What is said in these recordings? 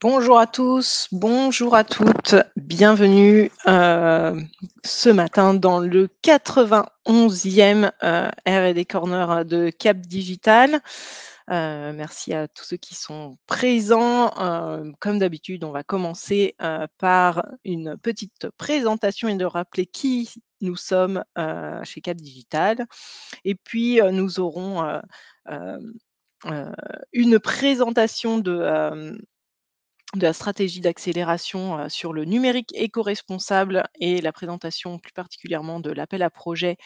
Bonjour à tous, bonjour à toutes, bienvenue ce matin dans le 91e R&D Corner de Cap Digital. Merci à tous ceux qui sont présents. Comme d'habitude, on va commencer par une petite présentation et de rappeler qui nous sommes chez Cap Digital. Et puis, nous aurons euh, euh, une présentation de la stratégie d'accélération, sur le numérique éco-responsable et la présentation plus particulièrement de l'appel à projet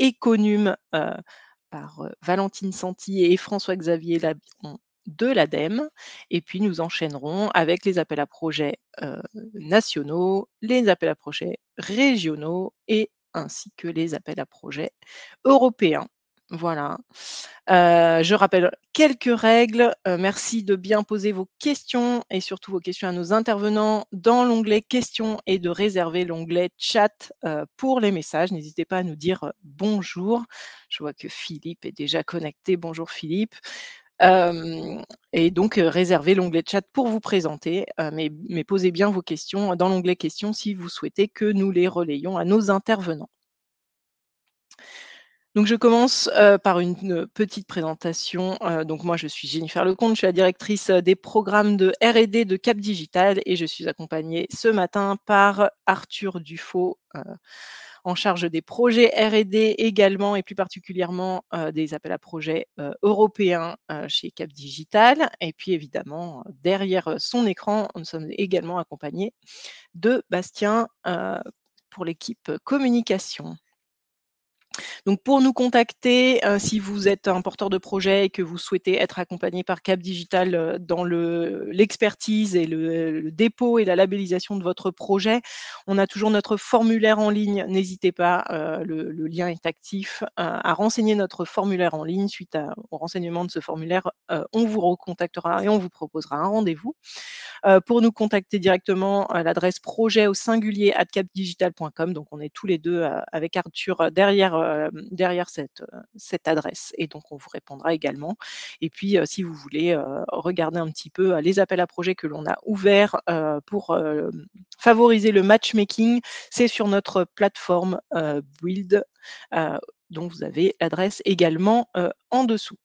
Econum, par, Valentine Santi et François-Xavier Labiron de l'ADEME. Et puis nous enchaînerons avec les appels à projets, nationaux, les appels à projets régionaux et ainsi que les appels à projets européens. Voilà. Je rappelle quelques règles. Merci de bien poser vos questions et surtout vos questions à nos intervenants dans l'onglet questions et de réserver l'onglet chat, pour les messages. N'hésitez pas à nous dire, bonjour. Je vois que Philippe est déjà connecté. Bonjour Philippe. Hem et donc réservez l'onglet chat pour vous présenter, mais posez bien vos questions dans l'onglet questions si vous souhaitez que nous les relayions à nos intervenants. Donc je commence, par une, petite présentation. Donc moi je suis Jennifer Lecomte, je suis la directrice, des programmes de R&D de Cap Digital et je suis accompagnée ce matin par Arthur Dufaux, en charge des projets R&D également et plus particulièrement, des appels à projets, européens, chez Cap Digital et puis évidemment, derrière, son écran, nous sommes également accompagnés de Bastien, pour l'équipe, communication. Donc pour nous contacter, si vous êtes un porteur de projet et que vous souhaitez être accompagné par Cap Digital, dans l'expertise et le dépôt et la labellisation de votre projet, on a toujours notre formulaire en ligne. N'hésitez pas, le lien est actif, à renseigner notre formulaire en ligne. Suite au renseignement de ce formulaire, on vous recontactera et on vous proposera un rendez-vous. Pour nous contacter directement, à l'adresse projet au singulier @capdigital.com. Donc on est tous les 2 avec Arthur, derrière cette adresse et donc on vous répondra également. Et puis, si vous voulez, regarder un petit peu, les appels à projets que l'on a ouverts, pour, favoriser le matchmaking, c'est sur notre plateforme, Build, heu, dont vous avez l'adresse également, en dessous.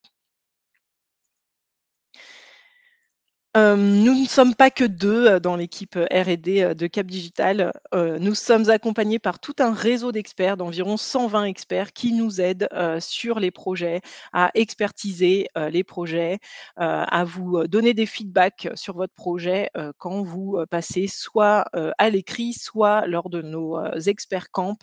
Nous ne sommes pas que 2 dans l'équipe, R&D, de Cap Digital. Nous sommes accompagnés par tout un réseau d'experts, d'environ 120 experts qui nous aident, sur les projets, à expertiser, les projets, à vous, donner des feedbacks sur votre projet, quand vous, passez soit, à l'écrit, soit lors de nos, experts camp,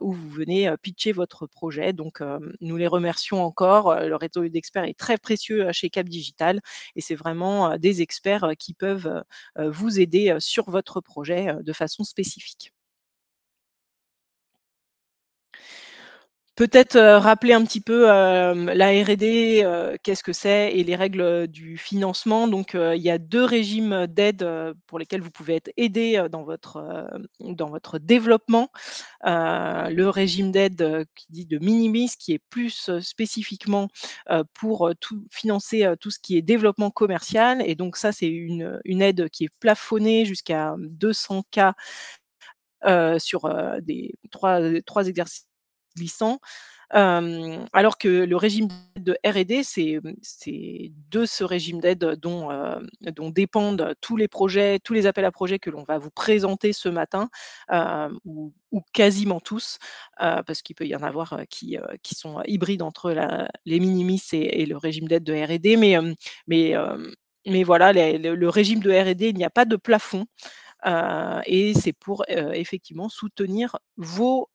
où vous venez, pitcher votre projet. Donc, nous les remercions encore. Le réseau d'experts est très précieux, chez Cap Digital et c'est vraiment, des experts, qui peuvent, vous aider, sur votre projet, de façon spécifique. Peut-être, rappeler un petit peu, la R&D, qu'est-ce que c'est et les règles, du financement. Donc, il y a 2 régimes d'aide, pour lesquels vous pouvez être aidé, dans votre développement. Le régime d'aide, qui dit de minimis, qui est plus, spécifiquement, pour, tout financer, tout ce qui est développement commercial et donc ça, c'est une aide qui est plafonnée jusqu'à 200 K, sur, des 3 exercices glissants. Alors que le régime de R&D, c'est de ce régime d'aide dont dépendent tous les projets, tous les appels à projets que l'on va vous présenter ce matin, ou quasiment tous, parce qu'il peut y en avoir, qui sont hybrides entre les minimis et le régime d'aide de R&D. Mais, mais voilà, le régime de R&D, il n'y a pas de plafond. Et c'est pour, effectivement soutenir vos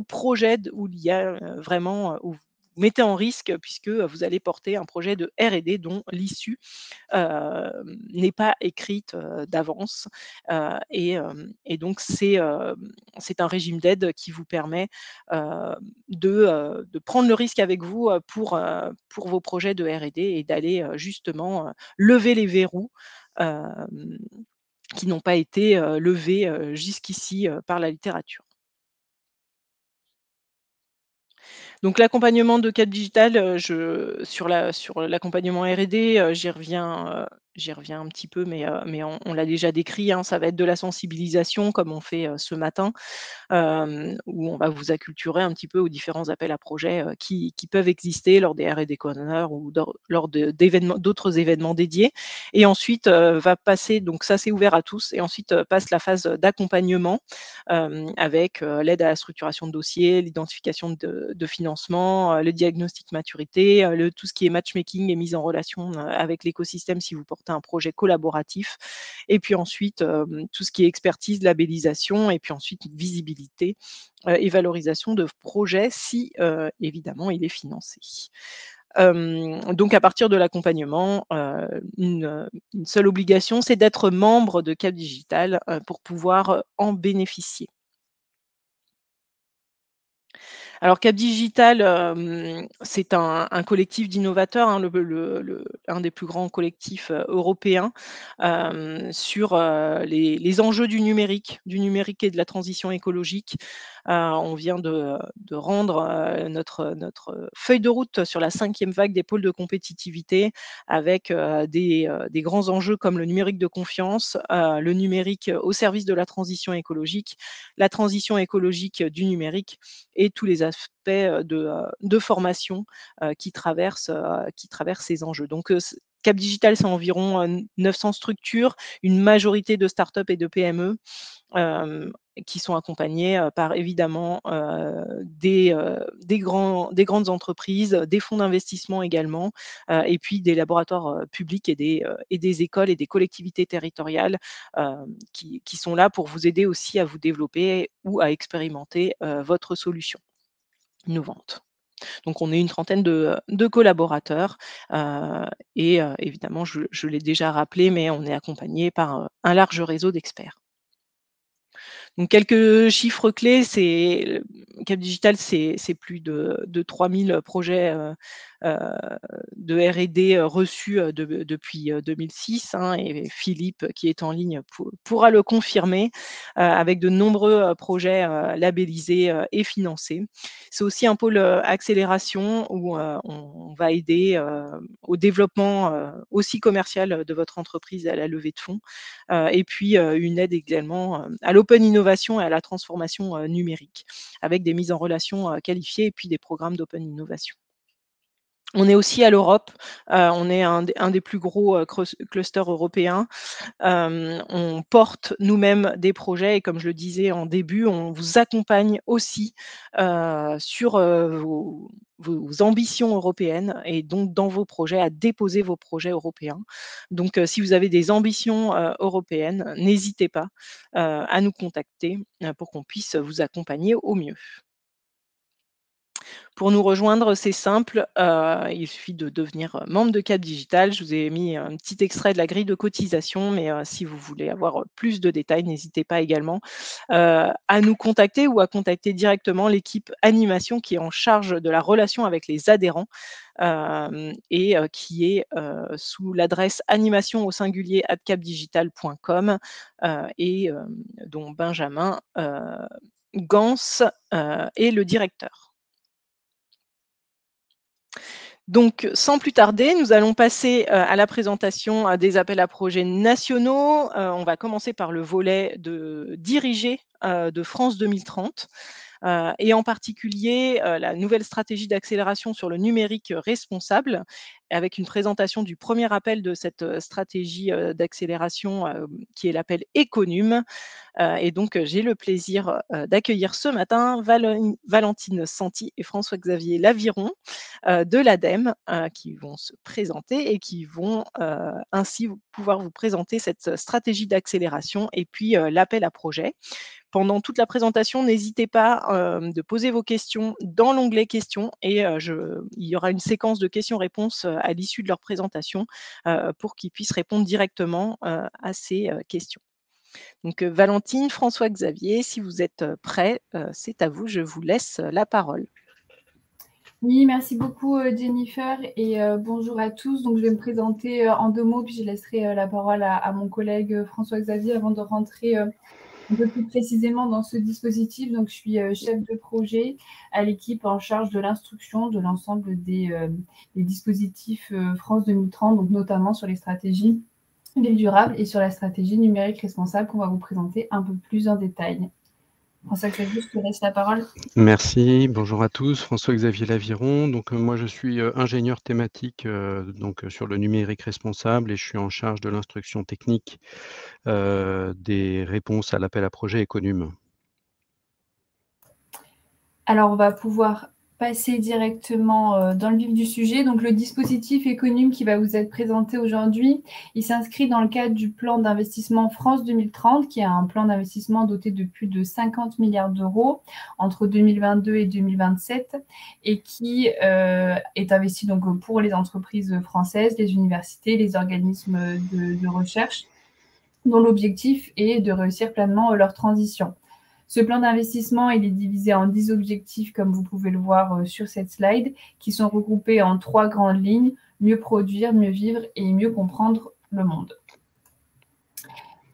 projets où il y a, vraiment, où vous mettez en risque puisque, vous allez porter un projet de R&D dont l'issue, n'est pas écrite, d'avance, et donc c'est un régime d'aide qui vous permet, de prendre le risque avec vous, pour vos projets de R&D et d'aller, justement, lever les verrous, hem qui n'ont pas été, levés, jusqu'ici, par la littérature. Donc l'accompagnement de Cap Digital, je sur l'accompagnement R&D, j'y reviens un petit peu, mais on l'a déjà décrit, hein, ça va être de la sensibilisation comme on fait ce matin, où on va vous acculturer un petit peu aux différents appels à projets qui peuvent exister lors des R&D Corner ou lors d'autres événements dédiés. Et ensuite va passer, donc ça c'est ouvert à tous, et ensuite passe la phase d'accompagnement avec l'aide à la structuration de dossiers, l'identification de financement, le diagnostic maturité, tout ce qui est matchmaking et mise en relation avec l'écosystème si vous portez un projet collaboratif. Et puis ensuite, tout ce qui est expertise, labellisation, et puis ensuite visibilité et valorisation de projet si évidemment il est financé. Donc à partir de l'accompagnement, une seule obligation, c'est d'être membre de Cap Digital pour pouvoir en bénéficier. Alors Cap Digital, c'est un collectif d'innovateurs, hein, un des plus grands collectifs européens sur les enjeux du numérique et de la transition écologique. On vient de rendre notre feuille de route sur la 5e vague des pôles de compétitivité avec des grands enjeux comme le numérique de confiance, le numérique au service de la transition écologique, la transition écologique du numérique et tous les aspects de formation qui traversent ces enjeux. Donc, Cap Digital, c'est environ 900 structures, une majorité de startups et de PME qui sont accompagnées par évidemment des grandes entreprises, des fonds d'investissement également, et puis des laboratoires publics et des écoles et des collectivités territoriales qui sont là pour vous aider aussi à vous développer ou à expérimenter votre solution innovante. Donc on est une trentaine de collaborateurs et évidemment, je l'ai déjà rappelé, mais on est accompagné par un large réseau d'experts. Donc quelques chiffres clés, c'est Cap Digital, c'est plus de 3000 projets heu, de R&D reçus depuis 2006, hein, et Philippe, qui est en ligne, pourra le confirmer, avec de nombreux projets labellisés et financés. C'est aussi un pôle accélération où on va aider au développement aussi commercial de votre entreprise et à la levée de fonds. Et puis une aide également à l'open innovation et à la transformation numérique, avec des mises en relation qualifiées et puis des programmes d'open innovation. On est aussi à l'Europe, on est un des plus gros clusters européens. On porte nous-mêmes des projets et comme je le disais en début, on vous accompagne aussi sur vos ambitions européennes et donc dans vos projets, à déposer vos projets européens. Donc si vous avez des ambitions européennes, n'hésitez pas à nous contacter pour qu'on puisse vous accompagner au mieux. Pour nous rejoindre, c'est simple, il suffit de devenir membre de Cap Digital. Je vous ai mis un petit extrait de la grille de cotisation, mais si vous voulez avoir plus de détails, n'hésitez pas également à nous contacter ou à contacter directement l'équipe animation qui est en charge de la relation avec les adhérents et qui est sous l'adresse animation au singulier @capdigital.com et dont Benjamin Gans est le directeur. Donc, sans plus tarder, nous allons passer à la présentation des appels à projets nationaux. On va commencer par le volet dirigé de France 2030 et en particulier la nouvelle stratégie d'accélération sur le numérique responsable, avec une présentation du premier appel de cette stratégie d'accélération qui est l'appel Econum. Et donc, j'ai le plaisir d'accueillir ce matin Valentine Santi et François-Xavier Laviron de l'ADEME qui vont se présenter et qui vont ainsi pouvoir vous présenter cette stratégie d'accélération et puis l'appel à projet. Pendant toute la présentation, n'hésitez pas de poser vos questions dans l'onglet questions et il y aura une séquence de questions-réponses à l'issue de leur présentation pour qu'ils puissent répondre directement à ces questions. Donc, Valentine, François-Xavier, si vous êtes prêts, c'est à vous, je vous laisse la parole. Oui, merci beaucoup Jennifer et bonjour à tous. Donc, je vais me présenter en 2 mots, puis je laisserai la parole à mon collègue François-Xavier avant de rentrer un peu plus précisément dans ce dispositif. Donc, je suis chef de projet à l'équipe en charge de l'instruction de l'ensemble des dispositifs France 2030, donc notamment sur les stratégies ville durable et sur la stratégie numérique responsable qu'on va vous présenter un peu plus en détail. François-Xavier, je te laisse la parole. Merci, bonjour à tous, François-Xavier Laviron. Donc moi je suis ingénieur thématique sur le numérique responsable et je suis en charge de l'instruction technique des réponses à l'appel à projet Econum. Alors, on va pouvoir passer directement dans le vif du sujet. Donc, le dispositif Econum qui va vous être présenté aujourd'hui, il s'inscrit dans le cadre du plan d'investissement France 2030, qui est un plan d'investissement doté de plus de 50 milliards d'euros entre 2022 et 2027 et qui est investi donc pour les entreprises françaises, les universités, les organismes de recherche, dont l'objectif est de réussir pleinement leur transition. Ce plan d'investissement, il est divisé en 10 objectifs, comme vous pouvez le voir sur cette slide, qui sont regroupés en 3 grandes lignes: mieux produire, mieux vivre et mieux comprendre le monde.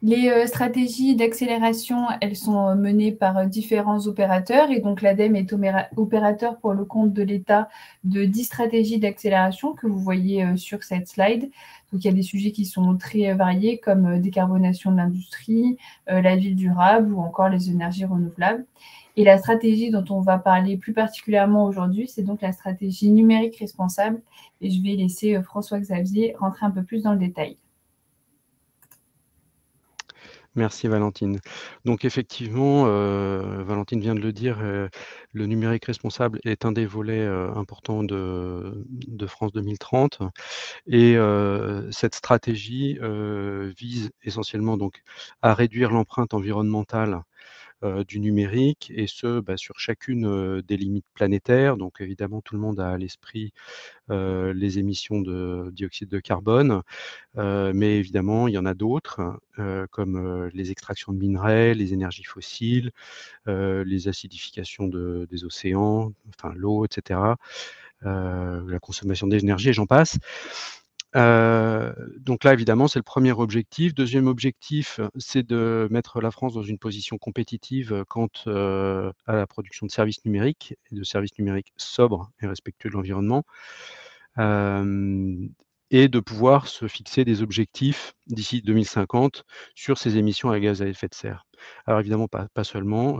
Les stratégies d'accélération, elles sont menées par différents opérateurs et donc l'ADEME est opérateur pour le compte de l'État de 10 stratégies d'accélération que vous voyez sur cette slide. Donc il y a des sujets qui sont très variés comme décarbonation de l'industrie, la ville durable ou encore les énergies renouvelables. Et la stratégie dont on va parler plus particulièrement aujourd'hui, c'est donc la stratégie numérique responsable. Et je vais laisser François-Xavier rentrer un peu plus dans le détail. Merci Valentine. Donc effectivement, Valentine vient de le dire, le numérique responsable est un des volets importants de France 2030 et cette stratégie vise essentiellement donc à réduire l'empreinte environnementale du numérique et ce, sur chacune des limites planétaires. Donc évidemment, tout le monde a à l'esprit les émissions de dioxyde de carbone, mais évidemment, il y en a d'autres, comme les extractions de minerais, les énergies fossiles, les acidifications des océans, enfin l'eau, etc., la consommation d'énergie et j'en passe. Donc là, évidemment, c'est le premier objectif. Deuxième objectif, c'est de mettre la France dans une position compétitive quant à la production de services numériques et de services numériques sobres et respectueux de l'environnement. Et de pouvoir se fixer des objectifs d'ici 2050 sur ces émissions à gaz à effet de serre. Alors évidemment, pas seulement,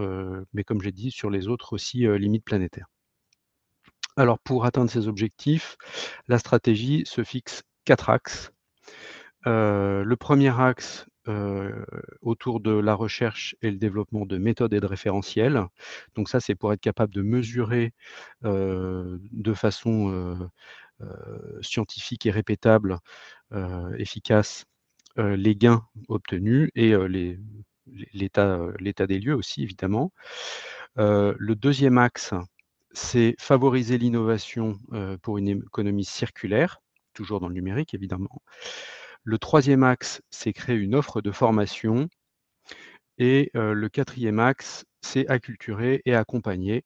mais comme j'ai dit, sur les autres aussi limites planétaires. Alors pour atteindre ces objectifs, la stratégie se fixe 4 axes. Le premier axe, autour de la recherche et le développement de méthodes et de référentiels. Donc ça, c'est pour être capable de mesurer de façon scientifique et répétable, efficace, les gains obtenus et l'état des lieux aussi évidemment. Le deuxième axe, c'est favoriser l'innovation pour une économie circulaire, toujours dans le numérique évidemment. Le troisième axe, c'est créer une offre de formation et le quatrième axe, c'est acculturer et accompagner.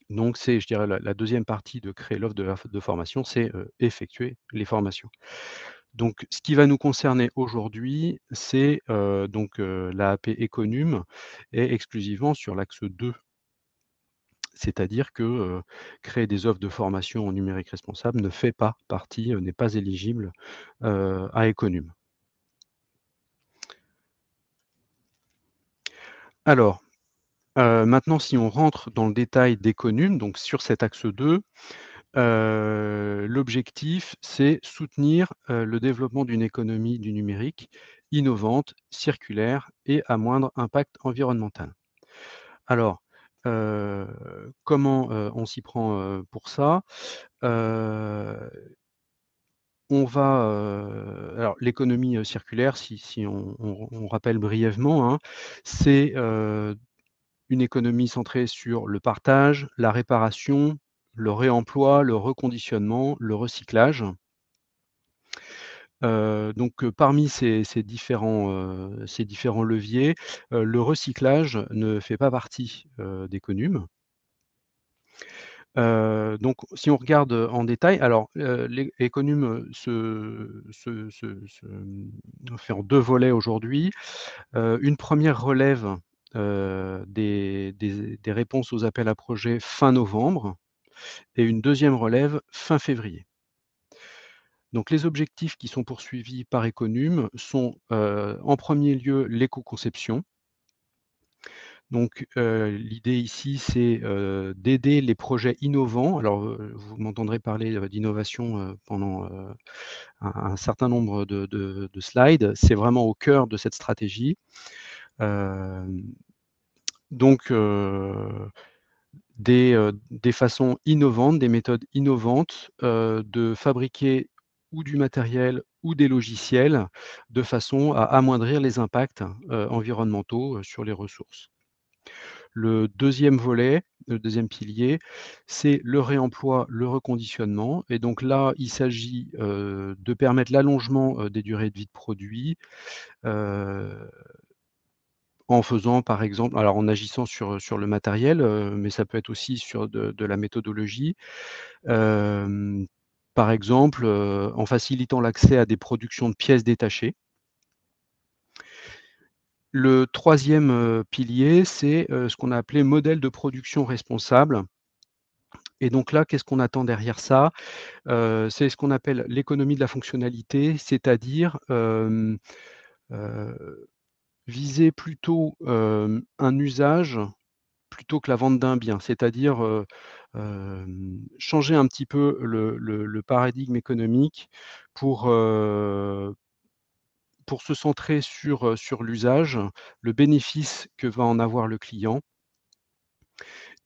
Donc c'est, je dirais, la deuxième partie de créer l'offre de formation, c'est effectuer les formations. Donc ce qui va nous concerner aujourd'hui, c'est l'AAP Econum et exclusivement sur l'axe 2. C'est-à-dire que créer des offres de formation en numérique responsable ne fait pas partie, n'est pas éligible à Econum. Alors, maintenant si on rentre dans le détail d'Econum, donc sur cet axe 2, l'objectif, c'est soutenir le développement d'une économie du numérique innovante, circulaire et à moindre impact environnemental. Alors, comment on s'y prend pour ça? On va, alors l'économie circulaire, si on rappelle brièvement, hein, c'est une économie centrée sur le partage, la réparation, le réemploi, le reconditionnement, le recyclage. Parmi ces différents leviers, le recyclage ne fait pas partie d'Econum. Donc si on regarde en détail, alors Econum fait en 2 volets aujourd'hui. Une première relève des réponses aux appels à projets fin novembre et une deuxième relève fin février. Donc les objectifs qui sont poursuivis par Econum sont en premier lieu l'éco-conception. Donc l'idée ici, c'est d'aider les projets innovants. Alors vous m'entendrez parler d'innovation pendant un certain nombre de slides. C'est vraiment au cœur de cette stratégie. Donc des façons innovantes, des méthodes innovantes de fabriquer ou du matériel ou des logiciels de façon à amoindrir les impacts environnementaux sur les ressources. Le deuxième volet, le deuxième pilier, c'est le réemploi, le reconditionnement. Et donc là, il s'agit de permettre l'allongement des durées de vie de produits en faisant, par exemple, alors en agissant sur le matériel, mais ça peut être aussi sur de la méthodologie. Par exemple, en facilitant l'accès à des productions de pièces détachées. Le troisième pilier, c'est ce qu'on a appelé modèle de production responsable. Et donc là, qu'est-ce qu'on attend derrière ça? C'est ce qu'on appelle l'économie de la fonctionnalité, c'est-à-dire viser plutôt un usage plutôt que la vente d'un bien. C'est-à-dire changer un petit peu le paradigme économique pour se centrer sur l'usage, le bénéfice que va en avoir le client.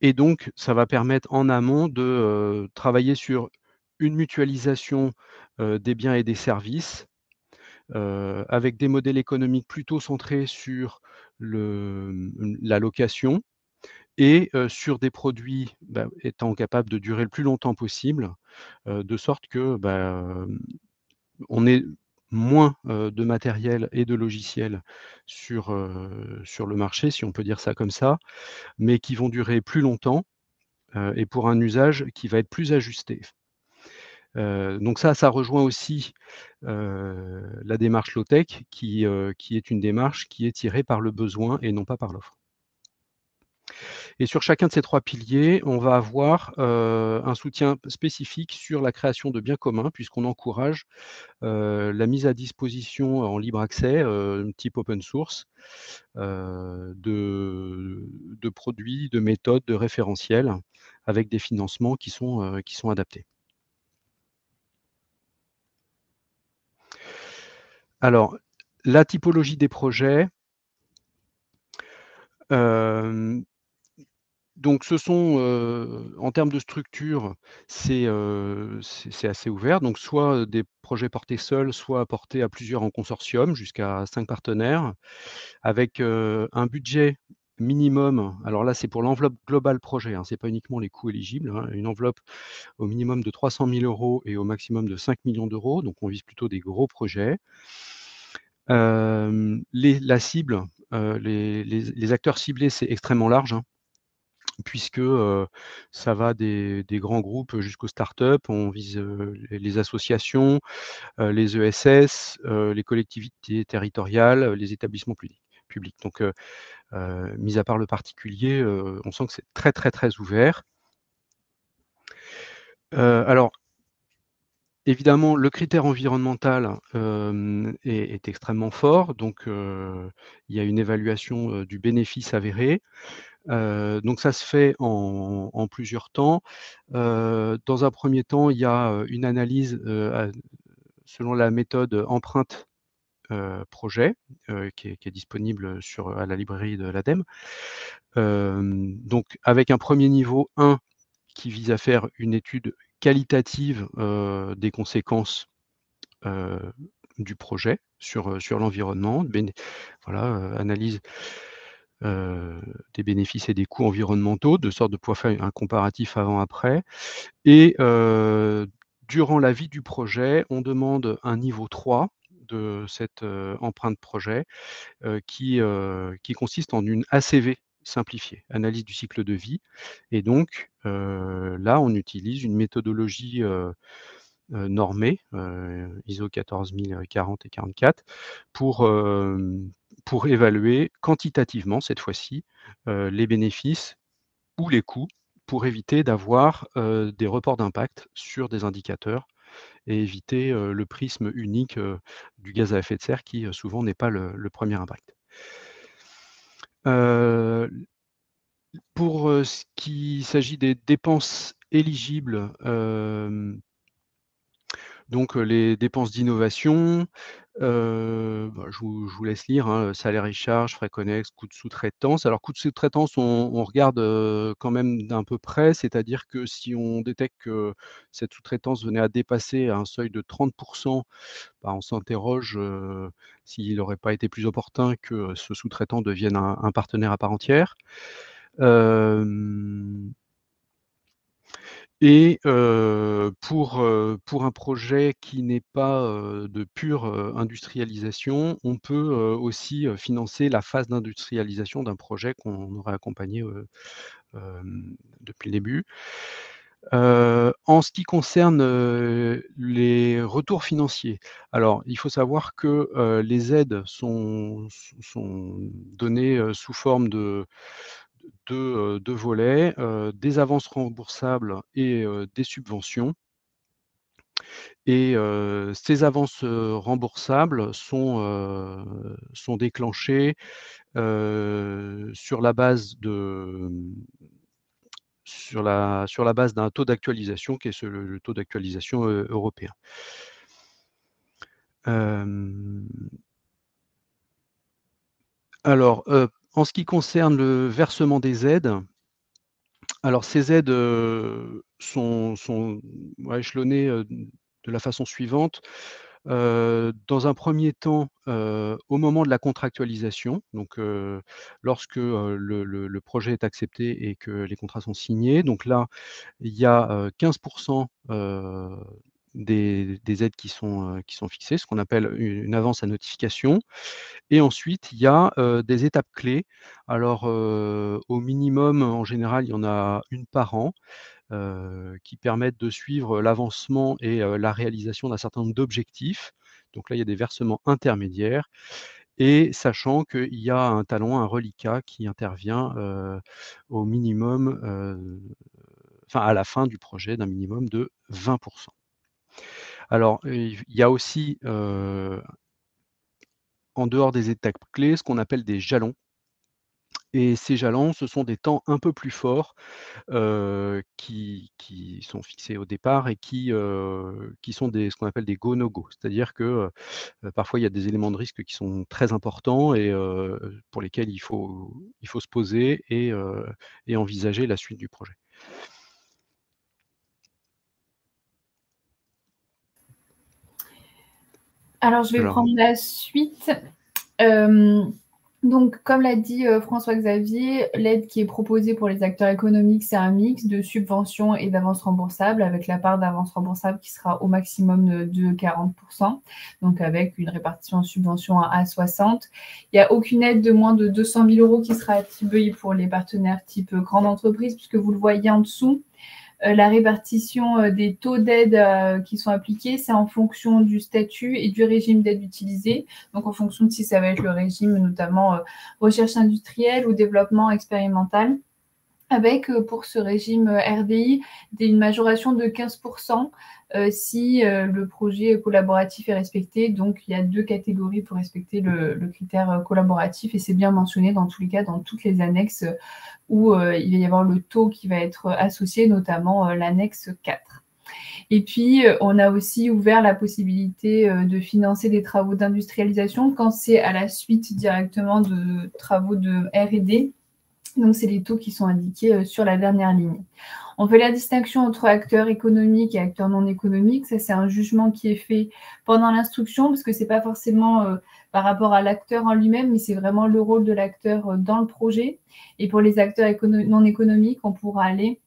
Et donc, ça va permettre en amont de travailler sur une mutualisation des biens et des services, avec des modèles économiques plutôt centrés sur la location et sur des produits étant capables de durer le plus longtemps possible, de sorte que on ait moins de matériel et de logiciels sur le marché, si on peut dire ça comme ça, mais qui vont durer plus longtemps et pour un usage qui va être plus ajusté. Donc ça rejoint aussi la démarche low-tech qui est une démarche qui est tirée par le besoin et non pas par l'offre. Et sur chacun de ces 3 piliers, on va avoir un soutien spécifique sur la création de biens communs, puisqu'on encourage la mise à disposition en libre accès, type open source, de produits, de méthodes, de référentiels, avec des financements qui sont adaptés. Alors, la typologie des projets, donc ce sont, en termes de structure, c'est assez ouvert. Donc soit des projets portés seuls, soit portés à plusieurs en consortium, jusqu'à 5 partenaires, avec un budget minimum. Alors là, c'est pour l'enveloppe globale projet, hein, c'est pas uniquement les coûts éligibles, hein, une enveloppe au minimum de 300 000 € et au maximum de 5 millions d'euros. Donc on vise plutôt des gros projets. La cible, les acteurs ciblés, c'est extrêmement large, hein, puisque ça va des grands groupes jusqu'aux startups. On vise les associations, les ESS, les collectivités territoriales, les établissements publics. Donc, mis à part le particulier, on sent que c'est très, très, très ouvert. Alors, évidemment, le critère environnemental est extrêmement fort. Donc, il y a une évaluation du bénéfice avéré. Donc ça se fait en plusieurs temps. Dans un premier temps, il y a une analyse selon la méthode empreinte projet qui est disponible à la librairie de l'ADEME. Donc avec un premier niveau 1 qui vise à faire une étude qualitative des conséquences du projet sur l'environnement, voilà, analyse des bénéfices et des coûts environnementaux, de sorte de pouvoir faire un comparatif avant-après. Et durant la vie du projet, on demande un niveau 3 de cette empreinte projet qui consiste en une ACV simplifiée, analyse du cycle de vie. Et donc là, on utilise une méthodologie normée, ISO 14040 et 44, pour évaluer quantitativement, cette fois-ci, les bénéfices ou les coûts, pour éviter d'avoir des reports d'impact sur des indicateurs et éviter le prisme unique du gaz à effet de serre qui souvent n'est pas le premier impact. Pour ce qui s'agit des dépenses éligibles, donc les dépenses d'innovation, je vous laisse lire, hein, salaire et charges, frais connexes, coûts de sous-traitance. Alors coûts de sous-traitance, on regarde, quand même d'un peu près, c'est-à-dire que si on détecte que cette sous-traitance venait à dépasser un seuil de 30, bah, on s'interroge, s'il n'aurait pas été plus opportun que ce sous-traitant devienne un partenaire à part entière. Hem Et pour un projet qui n'est pas, de pure, industrialisation, on peut, aussi, financer la phase d'industrialisation d'un projet qu'on aurait accompagné, depuis le début. En ce qui concerne, les retours financiers, alors il faut savoir que, les aides sont données, sous forme de 2 volets, des avances remboursables et des subventions. Et ces avances, remboursables sont déclenchées, sur la base d'un taux d'actualisation qui est le taux d'actualisation, européen. Hem, alors, en ce qui concerne le versement des aides, alors ces aides, sont échelonnées, de la façon suivante. Dans un premier temps, au moment de la contractualisation, donc lorsque, le projet est accepté et que les contrats sont signés, donc là, il y a, 15 des aides qui sont fixées, ce qu'on appelle une avance à notification. Et ensuite, il y a, des étapes clés. Alors, au minimum, en général, il y en a une par an, qui permettent de suivre l'avancement et la réalisation d'un certain nombre d'objectifs. Donc là, il y a des versements intermédiaires et sachant qu'il y a un talon, un reliquat qui intervient, au minimum, enfin à la fin du projet d'un minimum de 20. Alors, il y a aussi, en dehors des étapes clés, ce qu'on appelle des jalons et ces jalons, ce sont des temps un peu plus forts, qui sont fixés au départ et qui sont ce qu'on appelle des go, no go. C'est-à-dire que, parfois il y a des éléments de risque qui sont très importants et pour lesquels il faut se poser et envisager la suite du projet. Alors, je vais prendre la suite. Donc, comme l'a dit François-Xavier, l'aide qui est proposée pour les acteurs économiques, c'est un mix de subventions et d'avances remboursables, avec la part d'avance remboursable qui sera au maximum de 40%, donc avec une répartition en subventions à 60. Il n'y a aucune aide de moins de 200 000 € qui sera attribuée pour les partenaires type grande entreprise, puisque vous le voyez en dessous. La répartition des taux d'aide qui sont appliqués, c'est en fonction du statut et du régime d'aide utilisé. Donc, en fonction de si ça va être le régime, notamment recherche industrielle ou développement expérimental. Avec, pour ce régime RDI, une majoration de 15% si le projet collaboratif est respecté. Donc, il y a 2 catégories pour respecter le critère collaboratif et c'est bien mentionné dans tous les cas, dans toutes les annexes où il va y avoir le taux qui va être associé, notamment l'annexe 4. Et puis, on a aussi ouvert la possibilité de financer des travaux d'industrialisation quand c'est à la suite directement de travaux de R&D. Donc, c'est les taux qui sont indiqués sur la dernière ligne. On fait la distinction entre acteurs économiques et acteurs non économiques. Ça, c'est un jugement qui est fait pendant l'instruction parce que ce n'est pas forcément par rapport à l'acteur en lui-même, mais c'est vraiment le rôle de l'acteur dans le projet. Et pour les acteurs non économiques, on pourra aller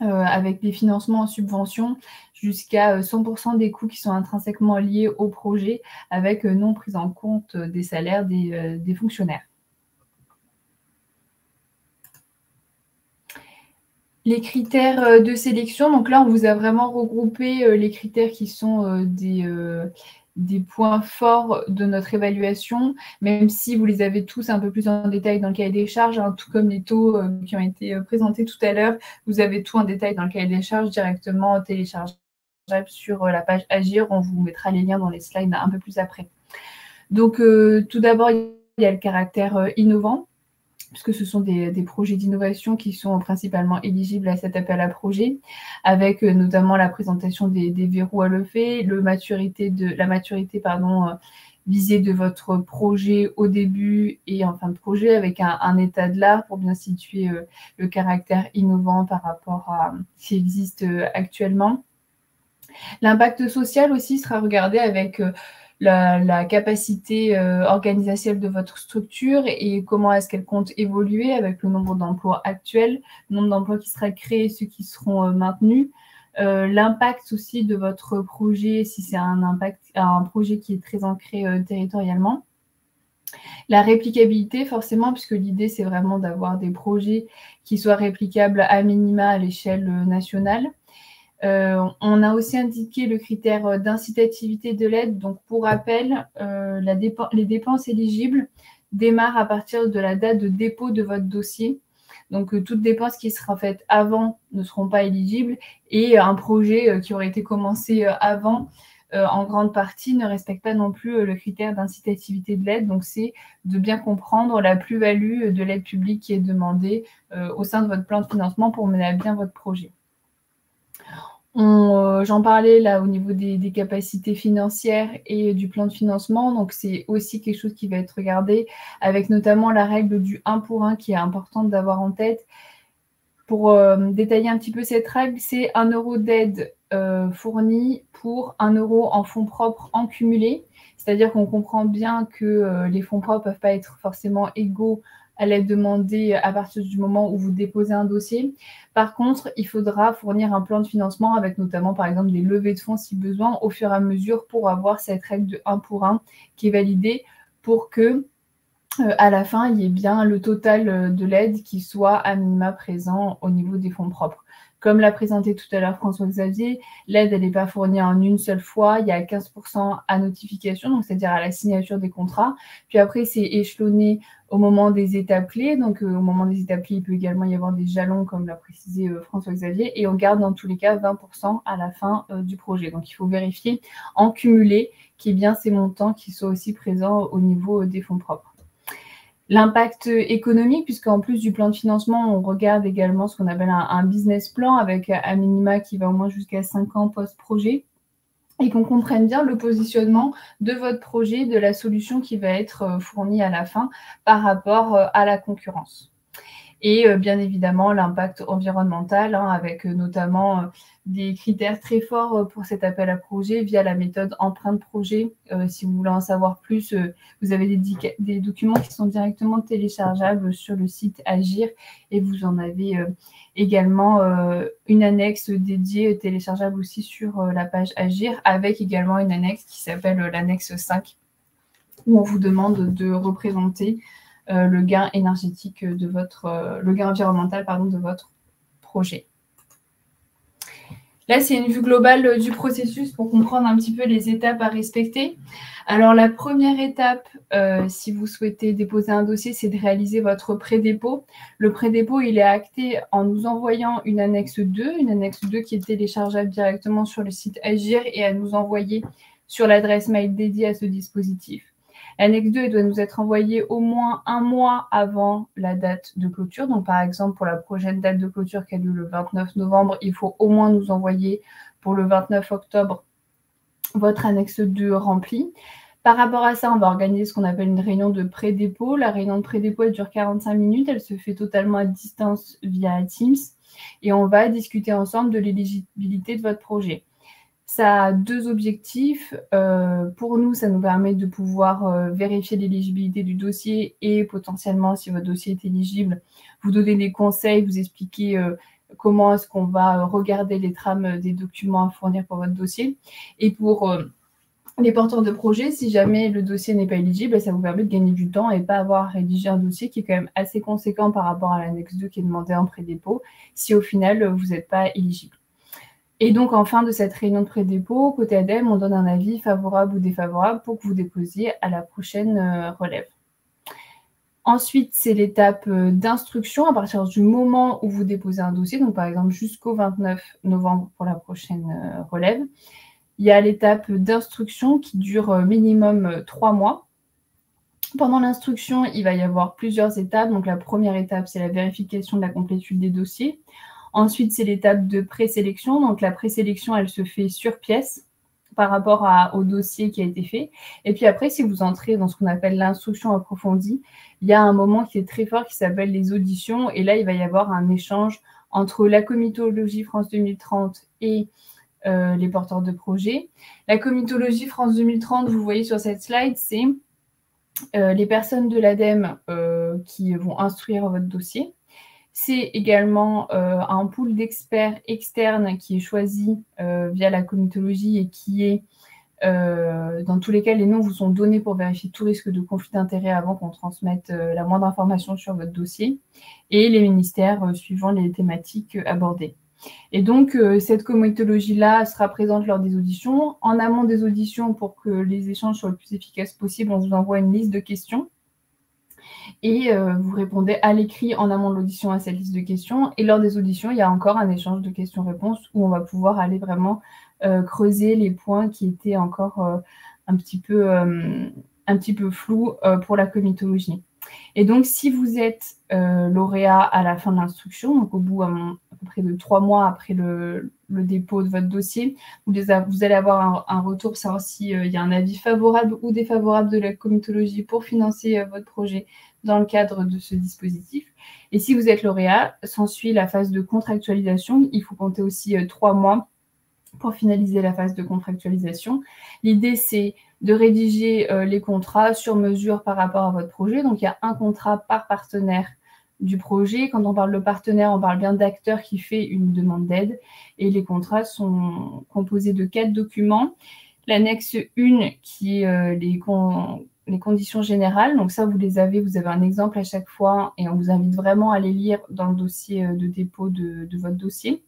avec des financements en subvention jusqu'à 100% des coûts qui sont intrinsèquement liés au projet avec non prise en compte des salaires des fonctionnaires. Les critères de sélection, donc là, on vous a vraiment regroupé les critères qui sont des points forts de notre évaluation, même si vous les avez tous un peu plus en détail dans le cahier des charges, hein, tout comme les taux qui ont été présentés tout à l'heure. Vous avez tout en détail dans le cahier des charges directement téléchargé sur la page Agir. On vous mettra les liens dans les slides un peu plus après. Donc, tout d'abord, il y a le caractère innovant, puisque ce sont des projets d'innovation qui sont principalement éligibles à cet appel à projet, avec notamment la présentation des verrous à lever, la maturité visée de votre projet au début et en fin de projet, avec un état de l'art pour bien situer le caractère innovant par rapport à ce qui existe actuellement. L'impact social aussi sera regardé avec la capacité organisationnelle de votre structure et comment est-ce qu'elle compte évoluer avec le nombre d'emplois actuels, le nombre d'emplois qui sera créé et ceux qui seront maintenus. L'impact aussi de votre projet, si c'est un projet qui est très ancré territorialement. La réplicabilité, forcément, puisque l'idée, c'est vraiment d'avoir des projets qui soient réplicables à minima à l'échelle nationale. On a aussi indiqué le critère d'incitativité de l'aide. Donc, pour rappel, les dépenses éligibles démarrent à partir de la date de dépôt de votre dossier. Donc, toutes dépenses qui seront faites avant ne seront pas éligibles et un projet qui aurait été commencé avant, en grande partie, ne respecte pas non plus le critère d'incitativité de l'aide. Donc, c'est de bien comprendre la plus-value de l'aide publique qui est demandée au sein de votre plan de financement pour mener à bien votre projet. J'en parlais là au niveau des capacités financières et du plan de financement. Donc, c'est aussi quelque chose qui va être regardé avec notamment la règle du 1 pour 1 qui est importante d'avoir en tête. Pour détailler un petit peu cette règle, c'est 1 euro d'aide fourni pour 1 euro en fonds propres en cumulé. C'est-à-dire qu'on comprend bien que les fonds propres ne peuvent pas être forcément égaux à l'aide demandée à partir du moment où vous déposez un dossier. Par contre, il faudra fournir un plan de financement avec notamment, par exemple, des levées de fonds si besoin au fur et à mesure pour avoir cette règle de 1 pour 1 qui est validée pour que à la fin, il y ait bien le total de l'aide qui soit à minima présent au niveau des fonds propres. Comme l'a présenté tout à l'heure François-Xavier, l'aide, elle n'est pas fournie en une seule fois. Il y a 15% à notification, donc c'est-à-dire à la signature des contrats. Puis après, c'est échelonné au moment des étapes clés. Donc, au moment des étapes clés, il peut également y avoir des jalons, comme l'a précisé François-Xavier. Et on garde dans tous les cas 20% à la fin du projet. Donc, il faut vérifier en cumulé qu'il y ait bien ces montants qui soient aussi présents au niveau des fonds propres. L'impact économique, puisqu'en plus du plan de financement, on regarde également ce qu'on appelle un business plan avec un minima qui va au moins jusqu'à 5 ans post-projet et qu'on comprenne bien le positionnement de votre projet, de la solution qui va être fournie à la fin par rapport à la concurrence. Et bien évidemment, l'impact environnemental, avec notamment des critères très forts pour cet appel à projet via la méthode empreinte projet. Si vous voulez en savoir plus, vous avez des documents qui sont directement téléchargeables sur le site Agir et vous en avez également une annexe dédiée téléchargeable aussi sur la page Agir avec également une annexe qui s'appelle l'annexe 5 où on vous demande de représenter le gain énergétique de le gain environnemental de votre projet. Là, c'est une vue globale du processus pour comprendre un petit peu les étapes à respecter. Alors, la première étape, si vous souhaitez déposer un dossier, c'est de réaliser votre pré-dépôt. Le pré-dépôt, il est acté en nous envoyant une annexe 2 qui est téléchargeable directement sur le site Agir et à nous envoyer sur l'adresse mail dédiée à ce dispositif. L'annexe 2 doit nous être envoyée au moins 1 mois avant la date de clôture. Donc, par exemple, pour la prochaine date de clôture qui a lieu le 29 novembre, il faut au moins nous envoyer pour le 29 octobre votre annexe 2 remplie. Par rapport à ça, on va organiser ce qu'on appelle une réunion de pré-dépôt. La réunion de pré-dépôt, elle dure 45 minutes. Elle se fait totalement à distance via Teams. Et on va discuter ensemble de l'éligibilité de votre projet. Ça a 2 objectifs. Pour nous, ça nous permet de pouvoir vérifier l'éligibilité du dossier et potentiellement, si votre dossier est éligible, vous donner des conseils, vous expliquer comment est-ce qu'on va regarder les trames des documents à fournir pour votre dossier. Et pour les porteurs de projet, si jamais le dossier n'est pas éligible, ça vous permet de gagner du temps et pas avoir à rédiger un dossier qui est quand même assez conséquent par rapport à l'annexe 2 qui est demandé en pré-dépôt, si au final, vous n'êtes pas éligible. Et donc, en fin de cette réunion de pré-dépôt, côté ADEME, on donne un avis favorable ou défavorable pour que vous déposiez à la prochaine relève. Ensuite, c'est l'étape d'instruction à partir du moment où vous déposez un dossier, donc par exemple jusqu'au 29 novembre pour la prochaine relève. Il y a l'étape d'instruction qui dure minimum 3 mois. Pendant l'instruction, il va y avoir plusieurs étapes. Donc la première étape, c'est la vérification de la complétude des dossiers. Ensuite, c'est l'étape de présélection. Donc la présélection, elle se fait sur pièce par rapport au dossier qui a été fait. Et puis après, si vous entrez dans ce qu'on appelle l'instruction approfondie, il y a un moment qui est très fort qui s'appelle les auditions. Et là, il va y avoir un échange entre la comitologie France 2030 et les porteurs de projets. La comitologie France 2030, vous voyez sur cette slide, c'est les personnes de l'ADEME qui vont instruire votre dossier. C'est également un pool d'experts externes qui est choisi via la comitologie et qui est, dans tous les cas, les noms vous sont donnés pour vérifier tout risque de conflit d'intérêt avant qu'on transmette la moindre information sur votre dossier, et les ministères suivant les thématiques abordées. Et donc, cette comitologie-là sera présente lors des auditions. En amont des auditions, pour que les échanges soient le plus efficaces possible, on vous envoie une liste de questions. Et vous répondez à l'écrit en amont de l'audition à cette liste de questions. Et lors des auditions, il y a encore un échange de questions-réponses où on va pouvoir aller vraiment creuser les points qui étaient encore un petit peu flous pour la comitologie. Et donc, si vous êtes lauréat à la fin de l'instruction, donc au bout à peu près de 3 mois après le dépôt de votre dossier, vous allez avoir un retour pour savoir s'il y a un avis favorable ou défavorable de la comitologie pour financer votre projet dans le cadre de ce dispositif. Et si vous êtes lauréat, s'ensuit la phase de contractualisation. Il faut compter aussi 3 mois pour finaliser la phase de contractualisation. L'idée, c'est de rédiger les contrats sur mesure par rapport à votre projet. Donc, il y a un contrat par partenaire du projet. Quand on parle de partenaire, on parle bien d'acteur qui fait une demande d'aide. Et les contrats sont composés de 4 documents. L'annexe 1 qui est les conditions générales. Donc ça, vous les avez, vous avez un exemple à chaque fois et on vous invite vraiment à les lire dans le dossier de dépôt de votre dossier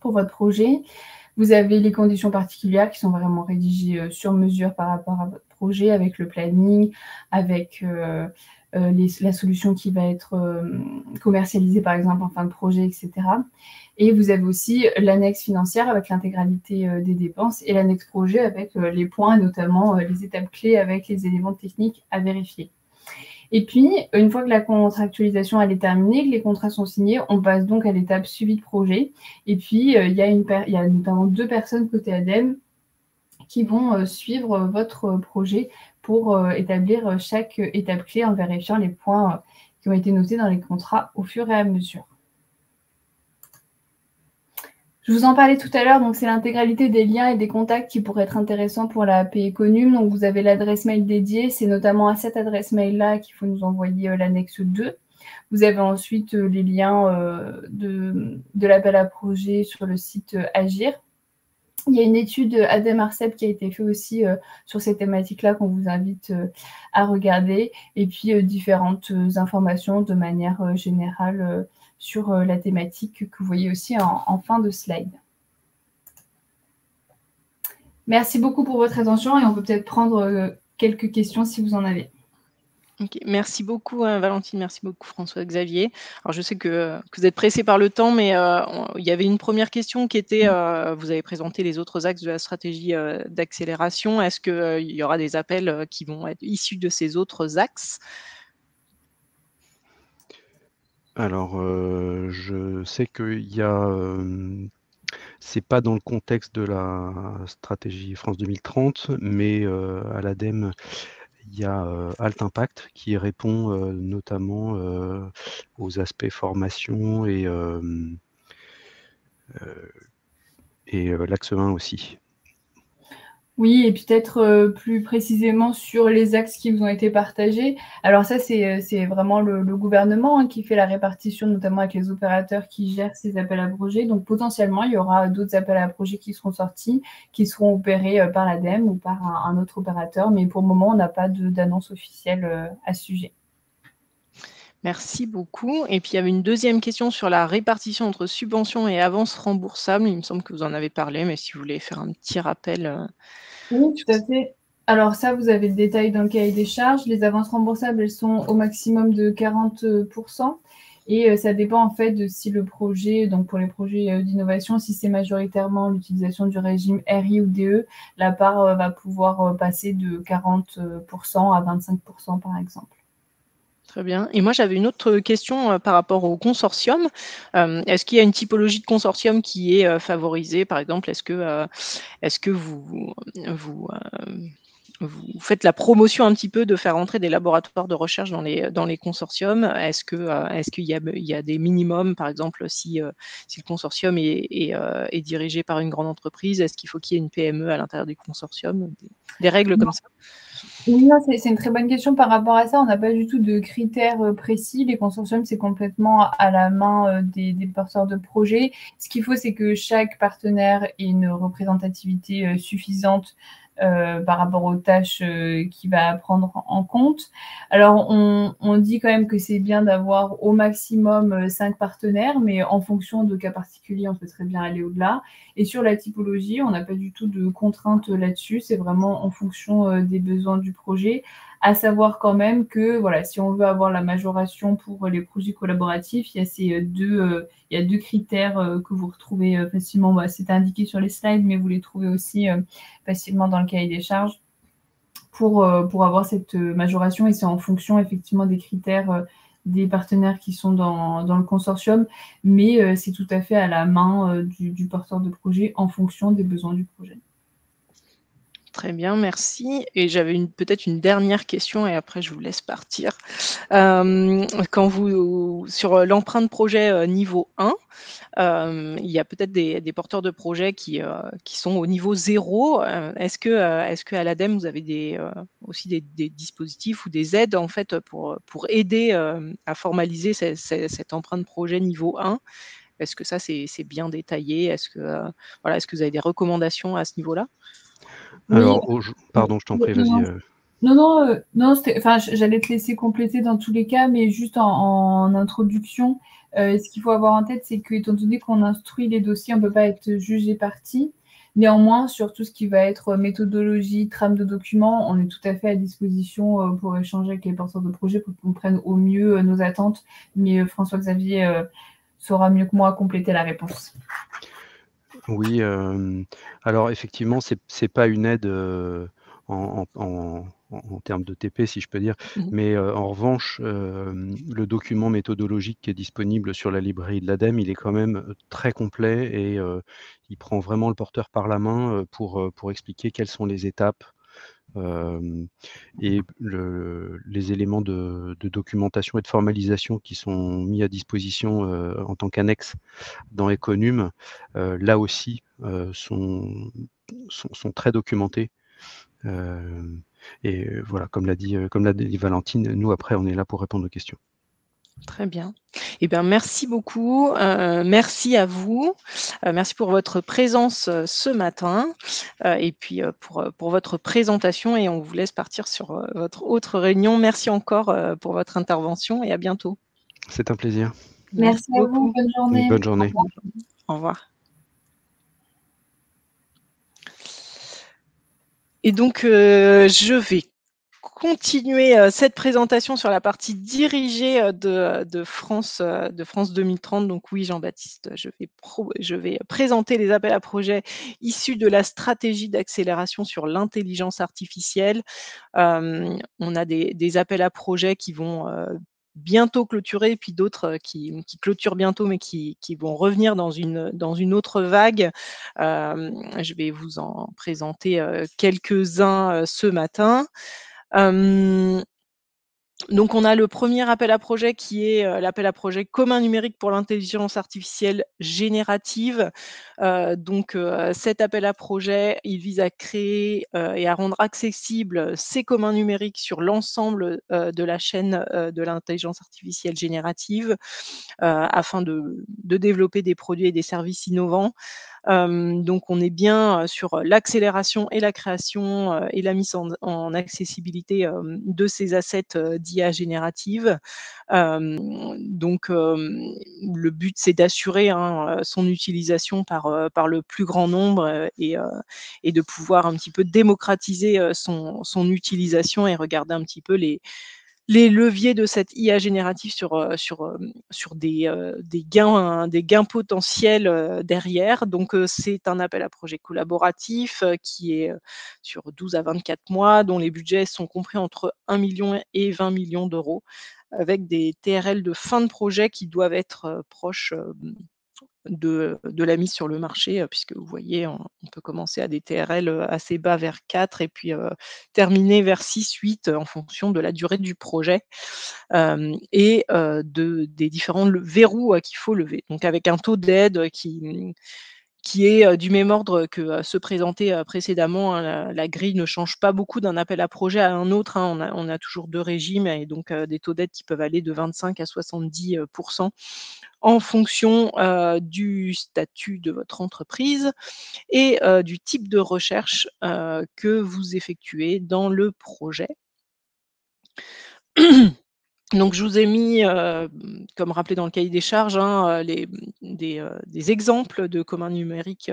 pour votre projet. Vous avez les conditions particulières qui sont vraiment rédigées sur mesure par rapport à votre projet, avec le planning, avec la solution qui va être commercialisée, par exemple, en fin de projet, etc. Et vous avez aussi l'annexe financière avec l'intégralité des dépenses et l'annexe projet avec les points, notamment les étapes clés avec les éléments techniques à vérifier. Et puis, une fois que la contractualisation elle est terminée, que les contrats sont signés, on passe donc à l'étape suivi de projet. Et puis, il y a notamment 2 personnes côté ADEME qui vont suivre votre projet pour établir chaque étape clé en vérifiant les points qui ont été notés dans les contrats au fur et à mesure. Je vous en parlais tout à l'heure, donc c'est l'intégralité des liens et des contacts qui pourraient être intéressants pour la APE Conum. Donc vous avez l'adresse mail dédiée, c'est notamment à cette adresse mail-là qu'il faut nous envoyer l'annexe 2. Vous avez ensuite les liens de l'appel à projet sur le site Agir. Il y a une étude ADEME-ARCEP qui a été faite aussi sur ces thématiques-là qu'on vous invite à regarder. Et puis différentes informations de manière générale sur la thématique que vous voyez aussi en fin de slide. Merci beaucoup pour votre attention et on peut peut-être prendre quelques questions si vous en avez. Okay. Merci beaucoup Valentine, merci beaucoup François-Xavier. Alors je sais que vous êtes pressé par le temps, mais il y avait une première question qui était, vous avez présenté les autres axes de la stratégie d'accélération. Est-ce qu'il y aura des appels qui vont être issus de ces autres axes ? Alors, je sais qu'il y a, c'est pas dans le contexte de la stratégie France 2030, mais à l'ADEME, il y a Alt Impact qui répond notamment aux aspects formation et l'axe 1 aussi. Oui, et peut-être plus précisément sur les axes qui vous ont été partagés. Alors ça, c'est vraiment le gouvernement qui fait la répartition, notamment avec les opérateurs qui gèrent ces appels à projets. Donc potentiellement, il y aura d'autres appels à projets qui seront sortis, qui seront opérés par l'ADEME ou par un autre opérateur. Mais pour le moment, on n'a pas d'annonce officielle à ce sujet. Merci beaucoup. Et puis, il y avait une deuxième question sur la répartition entre subventions et avances remboursables. Il me semble que vous en avez parlé, mais si vous voulez faire un petit rappel. Oui, tout à fait. Alors ça, vous avez le détail dans le cahier des charges. Les avances remboursables, elles sont au maximum de 40%. Et ça dépend en fait de si le projet, donc pour les projets d'innovation, si c'est majoritairement l'utilisation du régime RI ou DE, la part va pouvoir passer de 40% à 25% par exemple. Très bien. Et moi, j'avais une autre question par rapport au consortium. Est-ce qu'il y a une typologie de consortium qui est favorisée? Par exemple, est-ce que vous faites la promotion un petit peu de faire entrer des laboratoires de recherche dans les consortiums? Est-ce qu'il y a des minimums, par exemple, si le consortium est dirigé par une grande entreprise, est-ce qu'il faut qu'il y ait une PME à l'intérieur du consortium? Des règles comme ça? Oui, non, c'est une très bonne question par rapport à ça. On n'a pas du tout de critères précis. Les consortiums, c'est complètement à la main des porteurs de projets. Ce qu'il faut, c'est que chaque partenaire ait une représentativité suffisante par rapport aux tâches qu'il va prendre en compte. Alors, on dit quand même que c'est bien d'avoir au maximum 5 partenaires, mais en fonction de cas particuliers, on peut très bien aller au-delà. Et sur la typologie, on n'a pas du tout de contraintes là-dessus. C'est vraiment en fonction des besoins du projet. À savoir quand même que voilà, si on veut avoir la majoration pour les projets collaboratifs, il y a il y a deux critères que vous retrouvez facilement. Bah, c'est indiqué sur les slides, mais vous les trouvez aussi facilement dans le cahier des charges pour avoir cette majoration. Et c'est en fonction effectivement des critères des partenaires qui sont dans le consortium, mais c'est tout à fait à la main du porteur de projet en fonction des besoins du projet. Très bien, merci. Et j'avais peut-être une dernière question et après je vous laisse partir. Sur l'empreinte projet niveau 1, il y a peut-être des porteurs de projets qui sont au niveau 0. Est-ce qu'à l'ADEME, vous avez aussi des dispositifs ou des aides en fait pour aider à formaliser cette empreinte projet niveau 1? Est-ce que ça, c'est bien détaillé? Est-ce que vous avez des recommandations à ce niveau-là? Oui. Alors, pardon, je t'en prie, vas-y. Non, j'allais te laisser compléter dans tous les cas, mais juste en introduction, ce qu'il faut avoir en tête, c'est que étant donné qu'on instruit les dossiers, on ne peut pas être jugé partie. Néanmoins, sur tout ce qui va être méthodologie, trame de documents, on est tout à fait à disposition pour échanger avec les porteurs de projet pour qu'on prenne au mieux nos attentes. Mais François-Xavier saura mieux que moi compléter la réponse. Oui, alors effectivement, c'est pas une aide en termes de TP, si je peux dire, mais en revanche, le document méthodologique qui est disponible sur la librairie de l'ADEME, il est quand même très complet et il prend vraiment le porteur par la main pour expliquer quelles sont les étapes et les éléments de documentation et de formalisation qui sont mis à disposition en tant qu'annexe dans Econum, là aussi, sont très documentés. Et voilà, comme l'a dit Valentine, nous après, on est là pour répondre aux questions. Très bien. Eh bien, merci beaucoup. Merci à vous. Merci pour votre présence ce matin et puis pour votre présentation. Et on vous laisse partir sur votre autre réunion. Merci encore pour votre intervention et à bientôt. C'est un plaisir. Merci à vous. Bonne journée. Une bonne journée. Au revoir. Et donc, je vais continuer cette présentation sur la partie dirigée de France 2030. Donc oui, Jean-Baptiste, je vais présenter les appels à projets issus de la stratégie d'accélération sur l'intelligence artificielle. On a des appels à projets qui vont bientôt clôturer, et puis d'autres qui clôturent bientôt, mais qui vont revenir dans une autre vague. Je vais vous en présenter quelques-uns ce matin. Donc on a le premier appel à projet qui est l'appel à projet commun numérique pour l'intelligence artificielle générative. Cet appel à projet, il vise à créer et à rendre accessibles ces communs numériques sur l'ensemble de la chaîne de l'intelligence artificielle générative afin de développer des produits et des services innovants. Donc on est bien sur l'accélération et la création et la mise en accessibilité de ces assets d'IA générative. Donc le but, c'est d'assurer son utilisation par le plus grand nombre et de pouvoir un petit peu démocratiser son utilisation et regarder un petit peu les leviers de cette IA générative sur des gains potentiels derrière. Donc, c'est un appel à projet collaboratif qui est sur 12 à 24 mois, dont les budgets sont compris entre 1 million et 20 millions d'euros, avec des TRL de fin de projet qui doivent être proches de la mise sur le marché, puisque vous voyez, on peut commencer à des TRL assez bas vers 4 et puis terminer vers 6-8 en fonction de la durée du projet et des différents verrous qu'il faut lever. Donc avec un taux d'aide qui est du même ordre que ceux présentés précédemment, hein. La grille ne change pas beaucoup d'un appel à projet à un autre, hein. On a toujours 2 régimes et donc des taux d'aide qui peuvent aller de 25 à 70 en fonction du statut de votre entreprise et du type de recherche que vous effectuez dans le projet. Donc je vous ai mis, comme rappelé dans le cahier des charges, des exemples de communs numériques,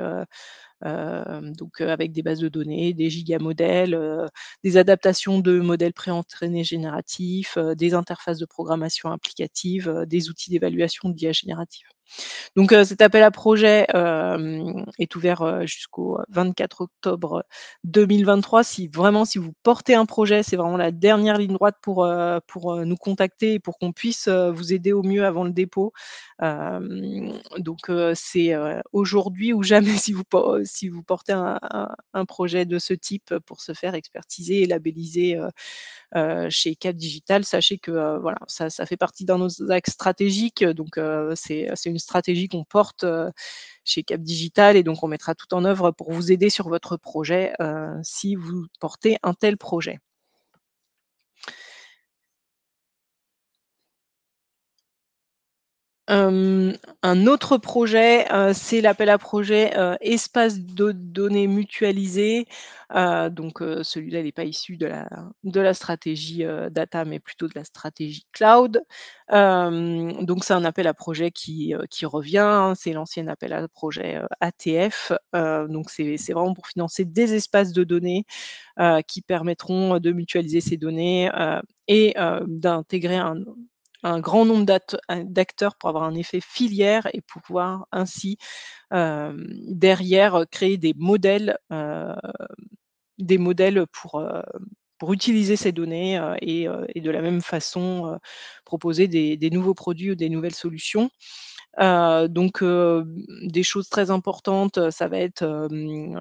donc avec des bases de données, des gigamodèles, des adaptations de modèles préentraînés génératifs, des interfaces de programmation applicative, des outils d'évaluation d'IA générative. Donc cet appel à projet est ouvert jusqu'au 24 octobre 2023. Si vous portez un projet, c'est vraiment la dernière ligne droite pour nous contacter et pour qu'on puisse vous aider au mieux avant le dépôt. Donc c'est aujourd'hui ou jamais si vous portez un projet de ce type pour se faire expertiser et labelliser chez Cap Digital. Sachez que voilà, ça fait partie d'un de nos axes stratégiques, donc c'est une stratégie qu'on porte chez Cap Digital et donc on mettra tout en œuvre pour vous aider sur votre projet si vous portez un tel projet. Un autre projet, c'est l'appel à projet espace de données mutualisées. Donc celui-là, il n'est pas issu de la stratégie data, mais plutôt de la stratégie cloud. Donc c'est un appel à projet qui revient, hein. C'est l'ancien appel à projet ATF. Donc c'est vraiment pour financer des espaces de données qui permettront de mutualiser ces données et d'intégrer un grand nombre d'acteurs pour avoir un effet filière et pouvoir ainsi derrière créer des modèles pour utiliser ces données et de la même façon proposer des nouveaux produits ou des nouvelles solutions. Donc des choses très importantes, ça va être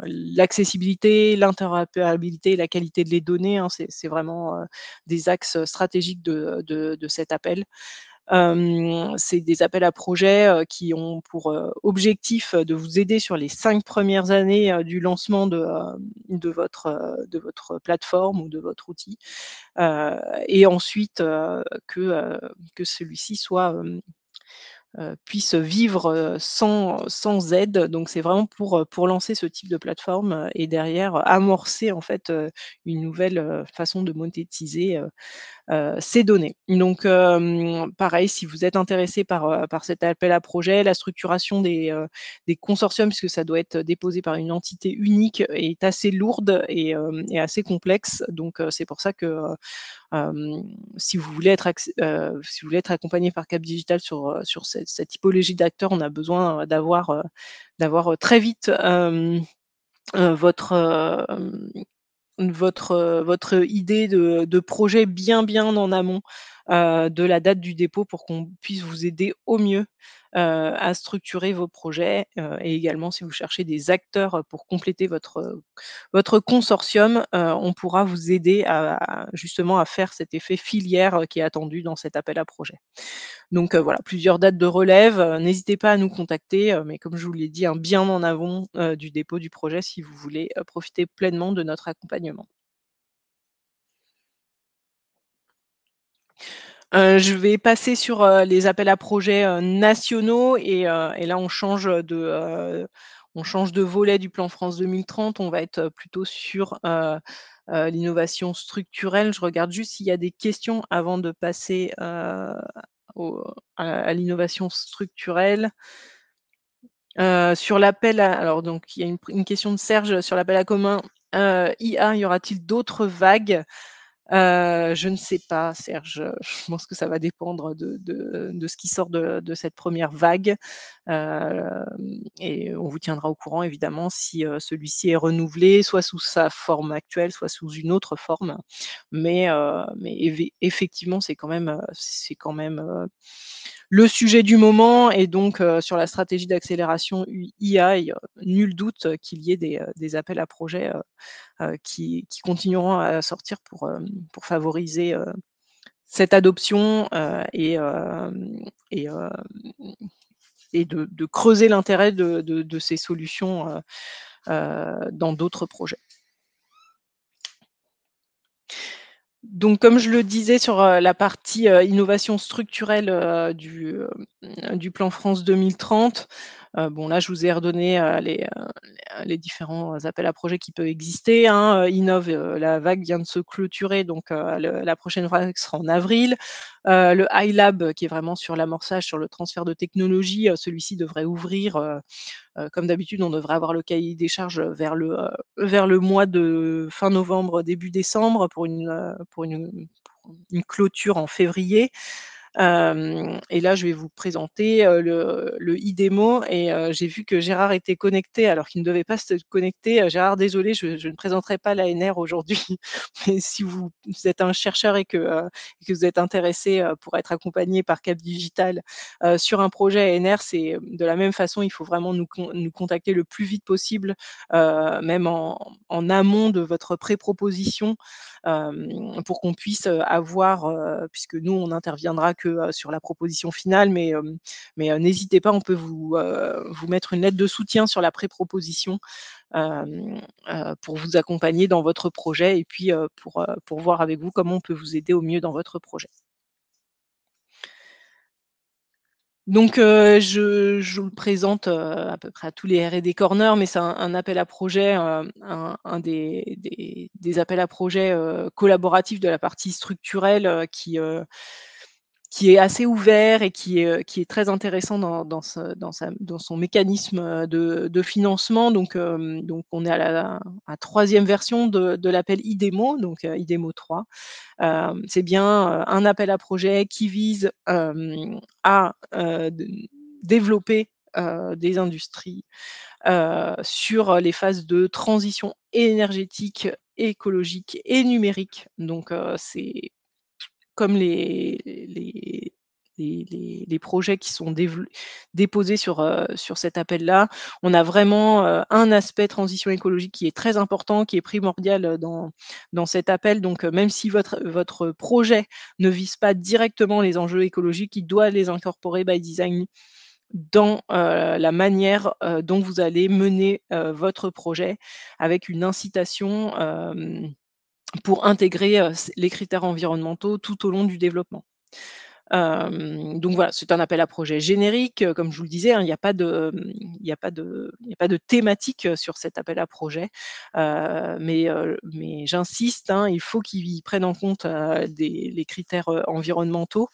l'accessibilité, l'interopérabilité et la qualité des données, hein. C'est vraiment des axes stratégiques de cet appel. C'est des appels à projets qui ont pour objectif de vous aider sur les 5 premières années du lancement de votre plateforme ou de votre outil, et ensuite que celui-ci puisse vivre sans aide. Donc c'est vraiment pour lancer ce type de plateforme et derrière amorcer en fait une nouvelle façon de monétiser ces données. Donc pareil, si vous êtes intéressé par cet appel à projet, la structuration des consortiums, puisque ça doit être déposé par une entité unique, est assez lourde et assez complexe. Donc c'est pour ça que si vous voulez être accompagné par Cap Digital sur cette typologie d'acteurs, on a besoin d'avoir très vite votre idée de projet bien en amont de la date du dépôt pour qu'on puisse vous aider au mieux à structurer vos projets et également si vous cherchez des acteurs pour compléter votre consortium, on pourra vous aider justement à faire cet effet filière qui est attendu dans cet appel à projet. Donc voilà, plusieurs dates de relève, n'hésitez pas à nous contacter, mais comme je vous l'ai dit, bien en amont du dépôt du projet si vous voulez profiter pleinement de notre accompagnement. Je vais passer sur les appels à projets nationaux et là on change de volet du plan France 2030, on va être plutôt sur l'innovation structurelle. Je regarde juste s'il y a des questions avant de passer à l'innovation structurelle. Sur l'appel à alors donc il y a une question de Serge sur l'appel à commun IA, y aura-t-il d'autres vagues? Je ne sais pas Serge, je pense que ça va dépendre de ce qui sort de cette première vague. Hem Et on vous tiendra au courant évidemment si, celui-ci est renouvelé, soit sous sa forme actuelle, soit sous une autre forme. Mais effectivement, c'est quand même, le sujet du moment et donc sur la stratégie d'accélération IA, il y a nul doute qu'il y ait des appels à projets, qui continueront à sortir pour favoriser, cette adoption, et hem et de creuser l'intérêt de ces solutions, dans d'autres projets. Donc comme je le disais sur, la partie, innovation structurelle, du plan France 2030, bon là je vous ai redonné, les différents appels à projets qui peuvent exister, hein. Innov, la vague vient de se clôturer donc la prochaine vague sera en avril. Le iLab qui est vraiment sur l'amorçage, sur le transfert de technologie, celui-ci devrait ouvrir, comme d'habitude, on devrait avoir le cahier des charges vers le mois de fin novembre, début décembre pour une clôture en février. Et là, je vais vous présenter, le IDEMO et j'ai vu que Gérard était connecté alors qu'il ne devait pas se connecter. Gérard, désolé, je ne présenterai pas l'ANR aujourd'hui, mais si vous êtes un chercheur et que vous êtes intéressé, pour être accompagné par Cap Digital, sur un projet ANR, c'est de la même façon, il faut vraiment nous contacter le plus vite possible, même en amont de votre pré-proposition, pour qu'on puisse, avoir, puisque nous on n'interviendra que, sur la proposition finale, mais n'hésitez pas, on peut vous mettre une lettre de soutien sur la pré-proposition, pour vous accompagner dans votre projet et puis, pour voir avec vous comment on peut vous aider au mieux dans votre projet. Donc, je vous le présente, à peu près à tous les R&D corners, mais c'est un appel à projet, un des appels à projets, collaboratifs de la partie structurelle, qui est assez ouvert et qui est très intéressant dans son mécanisme, de financement. Donc on est à la 3e version de l'appel IDEMO, donc IDEMO 3. C'est bien, un appel à projet qui vise, à, développer, des industries, sur les phases de transition énergétique, écologique et numérique. Donc c'est comme les projets qui sont déposés sur cet appel-là, on a vraiment, un aspect transition écologique qui est très important, qui est primordial, dans cet appel. Donc, même si votre projet ne vise pas directement les enjeux écologiques, il doit les incorporer by design dans, la manière, dont vous allez mener, votre projet avec une incitation, pour intégrer, les critères environnementaux tout au long du développement. Donc voilà, c'est un appel à projet générique, comme je vous le disais, hein, il n'y a pas de, il y a pas de thématique, sur cet appel à projet. Mais j'insiste, hein, il faut qu'ils prennent en compte, les critères, environnementaux.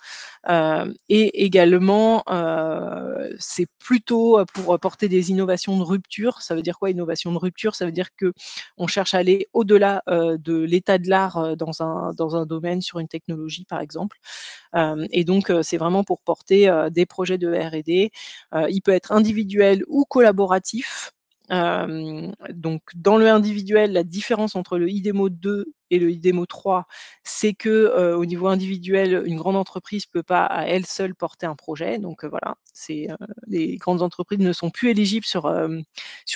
Et également, c'est plutôt, pour porter des innovations de rupture. Ça veut dire quoi, innovation de rupture? Ça veut dire qu'on cherche à aller au-delà, de l'état de l'art, dans un domaine, sur une technologie, par exemple. Et donc, c'est vraiment pour porter, des projets de R&D. Il peut être individuel ou collaboratif. Donc dans le individuel, la différence entre le IDEMO 2 et le IDEMO 3, c'est que, au niveau individuel, une grande entreprise peut pas à elle seule porter un projet. Donc, voilà, les grandes entreprises ne sont plus éligibles sur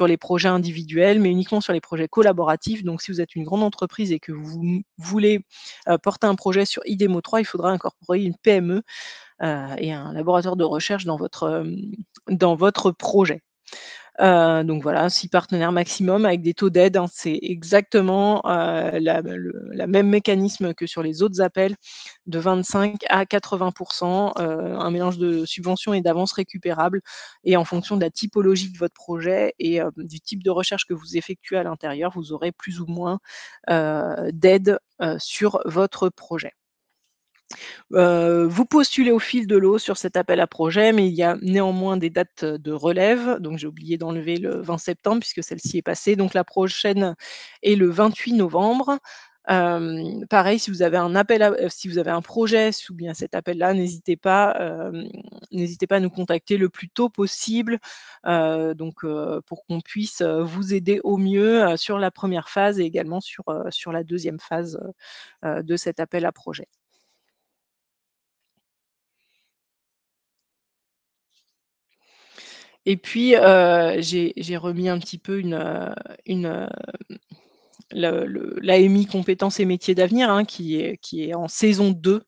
les projets individuels, mais uniquement sur les projets collaboratifs. Donc si vous êtes une grande entreprise et que vous voulez, porter un projet sur IDEMO 3, il faudra incorporer une PME, et un laboratoire de recherche dans votre projet. Donc voilà, 6 partenaires maximum avec des taux d'aide, hein. C'est exactement, la même mécanisme que sur les autres appels, de 25 à 80 un mélange de subventions et d'avances récupérables, et en fonction de la typologie de votre projet et du type de recherche que vous effectuez à l'intérieur, vous aurez plus ou moins, d'aide, sur votre projet. Vous postulez au fil de l'eau sur cet appel à projet, mais il y a néanmoins des dates de relève. Donc j'ai oublié d'enlever le 20 septembre puisque celle-ci est passée. Donc la prochaine est le 28 novembre. Pareil, si vous avez un appel si vous avez un projet sous bien cet appel-là, n'hésitez pas à nous contacter le plus tôt possible, pour qu'on puisse, vous aider au mieux, sur la première phase et également sur la deuxième phase, de cet appel à projet. Et puis, j'ai remis un petit peu une, l'AMI compétences et métiers d'avenir, hein, qui est en saison 2,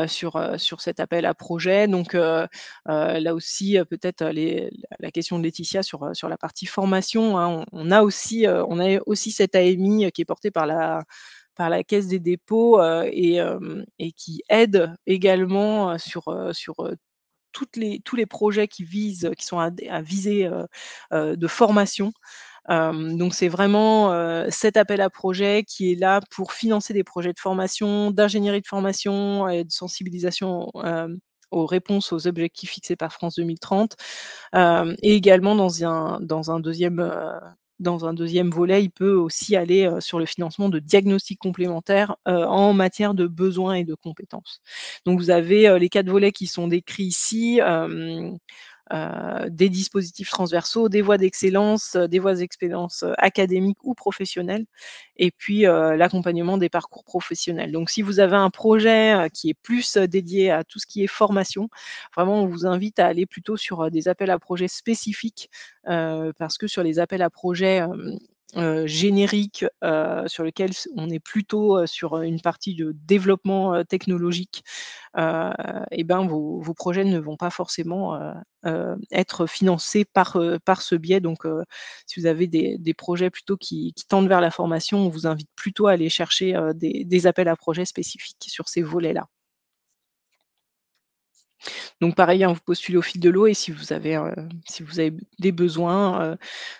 sur cet appel à projet. Donc, là aussi, peut-être, la question de Laetitia sur la partie formation, hein. On a aussi cette AMI qui est portée par la Caisse des dépôts, et qui aide également, sur tous les projets qui sont à visée, de formation. Donc c'est vraiment, cet appel à projet qui est là pour financer des projets de formation, d'ingénierie de formation et de sensibilisation, aux réponses aux objectifs fixés par France 2030. Et également dans un deuxième volet, il peut aussi aller, sur le financement de diagnostics complémentaires, en matière de besoins et de compétences. Donc vous avez, les 4 volets qui sont décrits ici, des dispositifs transversaux, des voies d'excellence, des voies d'excellence, académiques ou professionnelles, et puis, l'accompagnement des parcours professionnels. Donc si vous avez un projet, qui est plus, dédié à tout ce qui est formation, vraiment on vous invite à aller plutôt sur, des appels à projets spécifiques, parce que sur les appels à projets, génériques, sur lesquels on est plutôt, sur, une partie de développement, technologique, heu et ben, vos projets ne vont pas forcément, être financés par ce biais. Donc, si vous avez des projets plutôt qui tendent vers la formation, on vous invite plutôt à aller chercher, des appels à projets spécifiques sur ces volets-là. Donc pareil, hein, vous postulez au fil de l'eau, et si vous avez des besoins,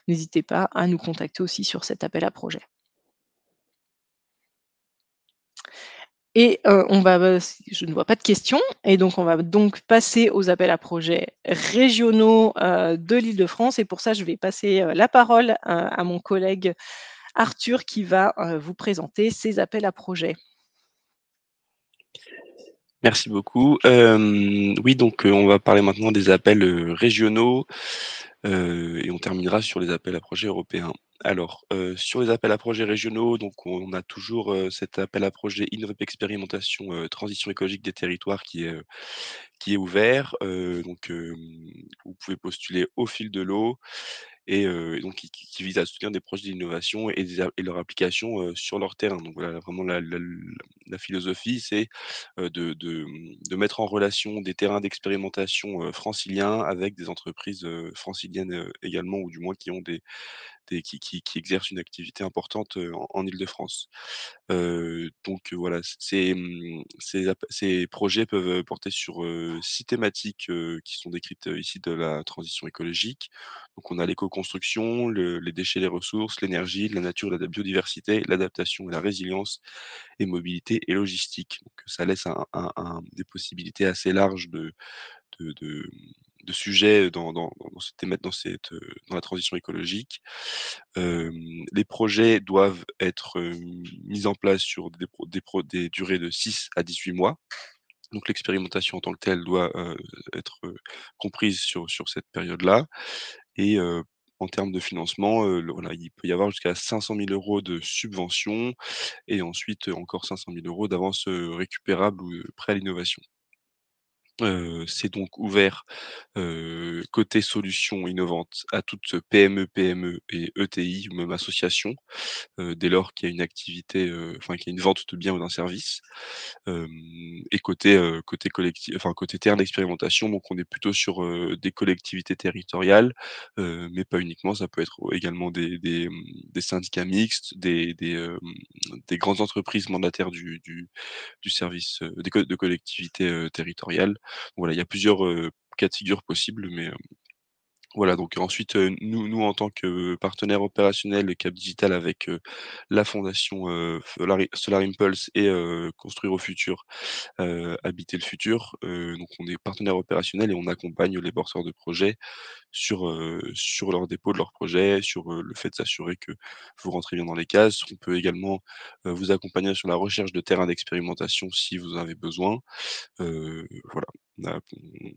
n'hésitez pas à nous contacter aussi sur cet appel à projet. Et je ne vois pas de questions, et donc on va donc passer aux appels à projets régionaux, de l'Île-de-France, et pour ça, je vais passer, la parole, à mon collègue Arthur qui va, vous présenter ces appels à projets. Merci beaucoup. Oui, donc on va parler maintenant des appels, régionaux, et on terminera sur les appels à projets européens. Alors, sur les appels à projets régionaux, donc on a toujours, cet appel à projet INREP Expérimentation, transition écologique des territoires qui est ouvert. Vous pouvez postuler au fil de l'eau, et donc qui vise à soutenir des projets d'innovation et leur application, sur leur terrain. Donc voilà, vraiment la philosophie, c'est, de mettre en relation des terrains d'expérimentation, franciliens avec des entreprises, franciliennes, également, ou du moins qui ont qui exercent une activité importante, en Île-de-France. Voilà, ces projets peuvent, porter sur, 6 thématiques, qui sont décrites, ici, de la transition écologique. Donc on a l'éco-construction, les déchets, les ressources, l'énergie, la nature, la biodiversité, l'adaptation et la résilience, et mobilité et logistique. Donc ça laisse des possibilités assez larges de de de sujets dans cette théma dans la transition écologique. Les projets doivent être, mis en place sur des durées de 6 à 18 mois. Donc l'expérimentation en tant que telle doit, être, comprise sur cette période-là, et en termes de financement, voilà, il peut y avoir jusqu'à 500 000 € de subventions, et ensuite, encore 500 000 € d'avances, récupérables ou, prêts à l'innovation. C'est donc ouvert, côté solutions innovantes à toute PME, PME et ETI ou même association, dès lors qu'il y a une activité, enfin qu'il y a une vente de biens ou d'un service. Hem et côté terrain d'expérimentation, donc on est plutôt sur, des collectivités territoriales, mais pas uniquement, ça peut être également des syndicats mixtes, des grandes entreprises mandataires du service, de collectivités, territoriales. Voilà, il y a plusieurs, cas de figure possibles, mais, voilà, donc ensuite, nous en tant que partenaire opérationnel Cap Digital avec, la fondation, Solar Impulse et Construire au futur, Habiter le futur, donc on est partenaire opérationnel et on accompagne les porteurs de projets sur leur dépôt de leur projet, sur, le fait de s'assurer que vous rentrez bien dans les cases. On peut également, vous accompagner sur la recherche de terrains d'expérimentation si vous en avez besoin. Voilà,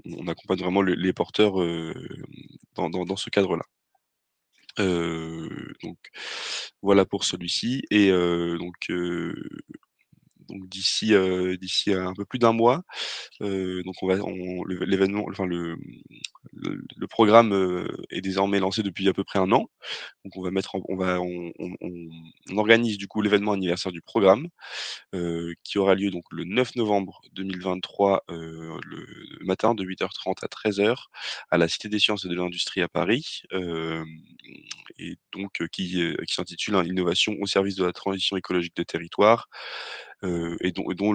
on accompagne vraiment les porteurs, dans ce cadre-là. Donc voilà pour celui-ci et donc d'ici un peu plus d'un mois, donc l'événement enfin le programme, est désormais lancé depuis à peu près un an. Donc on va mettre en on va on organise du coup l'événement anniversaire du programme, qui aura lieu donc le 9 novembre 2023, le matin de 8h30 à 13h à la Cité des sciences et de l'industrie à Paris, et donc qui s'intitule, hein: «Innovation au service de la transition écologique des territoires», et dont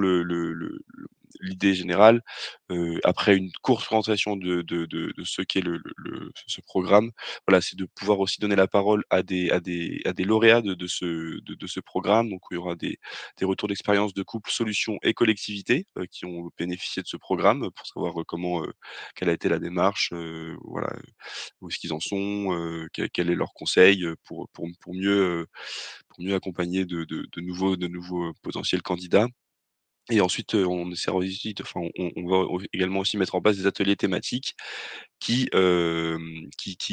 l'idée générale, après une courte présentation de ce qu'est ce programme, voilà, c'est de pouvoir aussi donner la parole à des lauréats de ce programme. Donc il y aura des retours d'expérience de couples, solutions et collectivités, qui ont bénéficié de ce programme, pour savoir, quelle a été la démarche, voilà, où est-ce qu'ils en sont, quel est leur conseil, pour mieux accompagner de nouveaux potentiels candidats. Et ensuite, on essaiera aussi on va également aussi mettre en place des ateliers thématiques qui